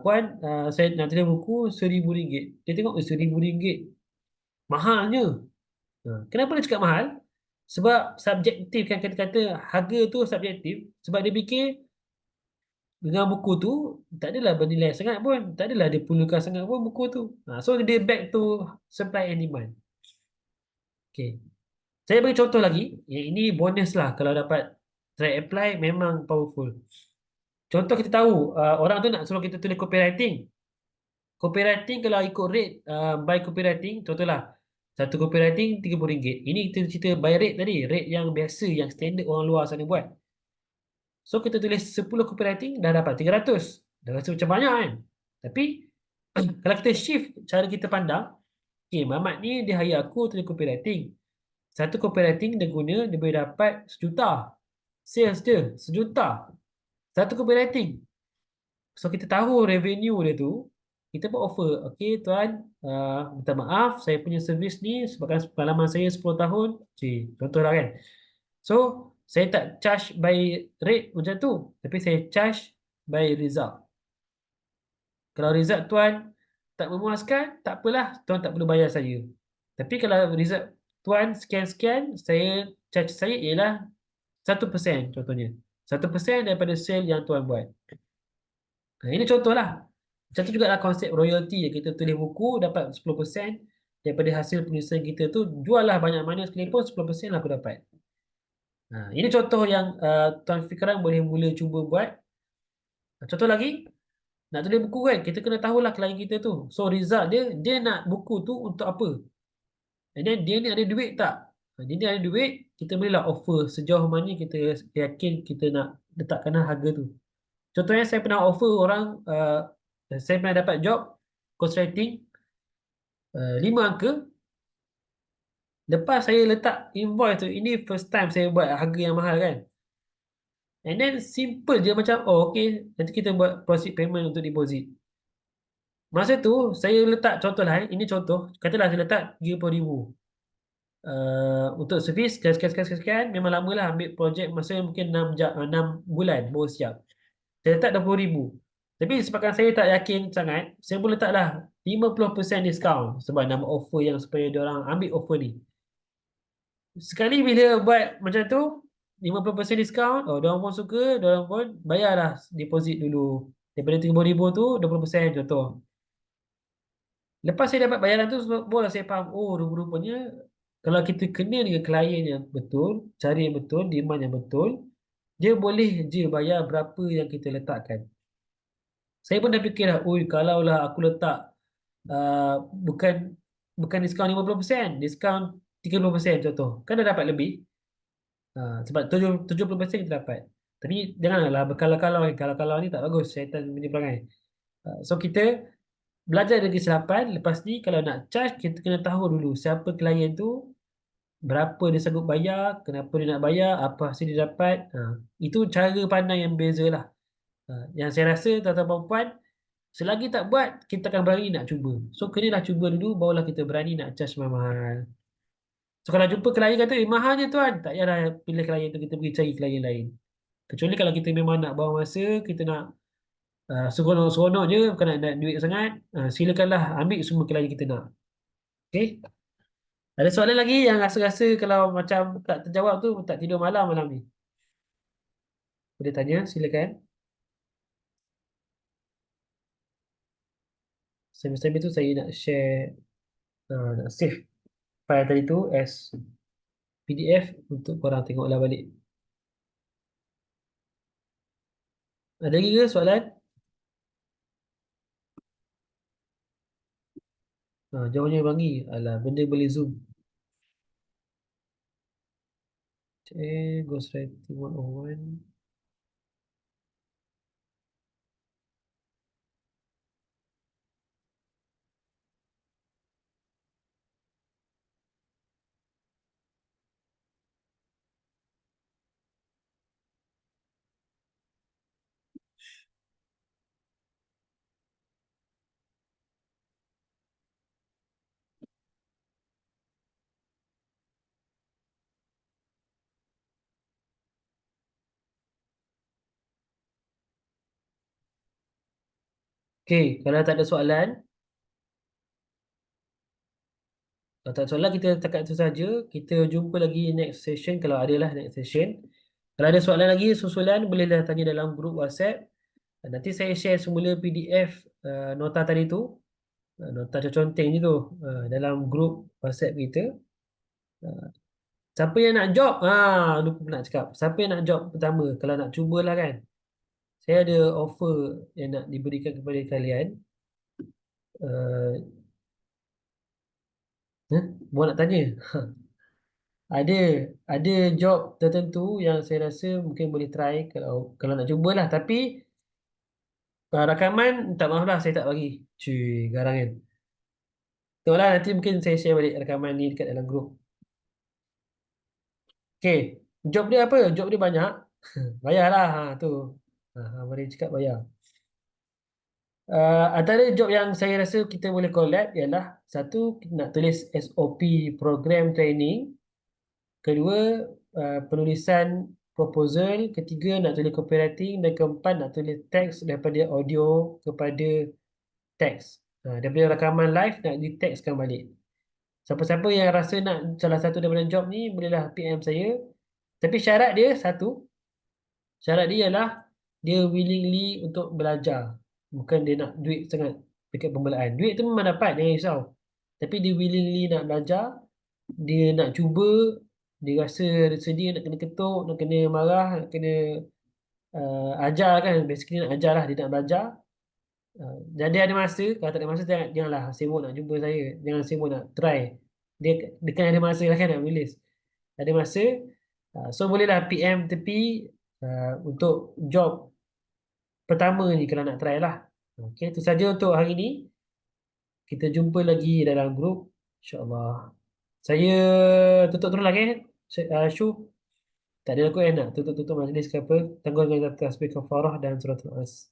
Puan, saya nak tulis buku RM1,000. Dia tengok RM1,000. Mahalnya. Kenapa dia cakap mahal? Sebab subjektif kan, kata-kata harga tu subjektif. Sebab dia fikir dengan buku tu tak adalah bernilai sangat pun, tak adalah dia perlukan sangat pun buku tu. So dia back to supply and demand. Okay. Saya bagi contoh lagi. Yang ini bonus lah kalau dapat try apply memang powerful. Contoh kita tahu orang tu nak suruh kita tulis copywriting. Copywriting kalau ikut rate by copywriting, contohlah satu copywriting RM30. Ini kita cerita by rate tadi, rate yang biasa, yang standard orang luar sana buat. So kita tulis 10 copywriting dah dapat 300. Dah rasa macam banyak kan. Tapi kalau kita shift cara kita pandang, okay, Mamat ni dia hire aku tulis copywriting. Satu copywriting dia guna, dia boleh dapat 1 juta. Sales dia 1 juta. Satu copywriting. So kita tahu revenue dia tu, kita buat offer. Okey tuan, minta maaf saya punya servis ni sebabkan pengalaman saya 10 tahun. Contohlah kan. So saya tak charge by rate macam tu, tapi saya charge by result. Kalau result tuan tak memuaskan, tak apalah, tuan tak perlu bayar saya. Tapi kalau result tuan sekian-sekian, charge saya ialah 1% contohnya. 1% daripada sale yang tuan buat. Ini contoh lah. Macam tu juga lah konsep royalty. Kita tulis buku dapat 10% daripada hasil penulisan kita tu. Jual lah banyak mana sekalipun 10% lah aku dapat. Ini contoh yang Tuan Fikran boleh mula cuba buat. Contoh lagi, nak tulis buku kan, kita kena tahulah klien kita tu. So result dia nak buku tu untuk apa? And then dia ni ada duit tak? Dia ni ada duit, kita bolehlah offer sejauh mana kita yakin kita nak letakkan harga tu. Contohnya saya pernah offer orang, saya pernah dapat job ghostwriting 5 angka. Lepas saya letak invoice tu, ini first time saya buat harga yang mahal kan. And then simple je macam, oh okay, nanti kita buat proceed payment untuk deposit. Masa tu saya letak contoh lah, ini contoh, katalah saya letak RM30,000. Untuk servis sekian, memang lama lah ambil projek masa mungkin 6 bulan baru siap. Saya letak RM20,000. Tapi sebabkan saya tak yakin sangat, saya pun letaklah 50% diskaun sebab nama offer yang supaya dia orang ambil offer ni. Sekali bila buat macam tu, 50% diskaun, oh dia orang pun suka, dia orang pun bayarlah deposit dulu. Daripada RM30,000 tu 20% contoh. Lepas saya dapat bayaran tu, barulah saya faham, oh rupa-rupanya kalau kita kena dengan klien yang betul, cari yang betul, demand yang betul, dia boleh je bayar berapa yang kita letakkan. Saya pun dah fikir dah, oi kalaulah aku letak bukan bukan diskaun 50%, diskaun 30% contoh. Kan dah dapat lebih. Sebab 70% kita dapat. Tapi janganlah berkalau-kalau. Kalau-kalau ni tak bagus. Syaitan punya perangai. So kita belajar dari kesilapan. Lepas ni kalau nak charge, kita kena tahu dulu siapa klien tu, berapa dia sanggup bayar, kenapa dia nak bayar, apa hasil dia dapat. Itu cara pandang yang beza lah. Yang saya rasa tuan-tuan dan puan, selagi tak buat, kita akan berani nak cuba. So kenalah cuba dulu, barulah kita berani nak charge mahal-mahal. So kalau jumpa klien kata, mahalnya tuan, tak payahlah pilih klien tu, kita pergi cari klien lain. Kecuali kalau kita memang nak buang masa, kita nak seronok-seronok je, bukan nak duit sangat, silakanlah ambil semua klien kita nak. Okay? Ada soalan lagi yang rasa-rasa kalau macam tak terjawab tu, tak tidur malam malam ni? Boleh tanya, silakan. Sambil-sambil tu saya nak share, nak save file tadi tu as PDF untuk korang tengoklah balik. Ada lagi ke soalan? Jawapannya bagi. Alah, benda boleh zoom. Ghostwriting 101. Okay, kalau tak ada soalan, kalau tak ada soalan kita setakat itu saja. Kita jumpa lagi next session kalau ada lah next session. Kalau ada soalan lagi, susulan bolehlah tanya dalam grup WhatsApp. Nanti saya share semula PDF nota tadi tu, nota conteng je tu, dalam grup WhatsApp kita. Uh, Siapa yang nak job? Lupa nak cakap. Siapa yang nak job pertama? Kalau nak cubalah kan. Saya ada offer yang nak diberikan kepada kalian. Uh, Mau nak tanya? Ada ada job tertentu yang saya rasa mungkin boleh try kalau nak cubalah. Tapi rakaman minta maaf lah saya tak bagi. Cuy, garang kan. Betul lah, nanti mungkin saya share balik rakaman ni dekat dalam grup. Okay, job dia apa? Job dia banyak. Bayarlah, tu. Mari cakap bayar. Antara job yang saya rasa kita boleh collab ialah satu, nak tulis SOP program training. Kedua, penulisan proposal. Ketiga, nak tulis copywriting. Dan keempat, nak tulis teks daripada audio kepada teks. Daripada rakaman live, nak ditekskan balik. Siapa-siapa yang rasa nak salah satu daripada job ni, bolehlah PM saya. Tapi syarat dia satu, syarat dia ialah dia willingly untuk belajar. Bukan dia nak duit sangat dekat pembelaan. Duit tu memang dapat, jangan risau. Tapi dia willingly nak belajar, dia nak cuba, dia rasa sedia nak kena ketuk, nak kena marah, nak kena ajar kan. Basically nak ajar lah, dia nak belajar. Dan dia ada masa, kalau tak ada masa janganlah sibuk nak jumpa saya. Jangan sibuk nak try. Dia kan ada masa lah kan nak menulis. Ada masa. So bolehlah PM tepi untuk job pertama ni kalau nak try lah. Okay, itu saja untuk hari ni. Kita jumpa lagi dalam grup. InsyaAllah. Saya tutup terus lagi. Syu. Tak ada aku yang nak tutup-tutup majlis ke apa. Tangguh dengan tasbih kafarah dan surat al-as.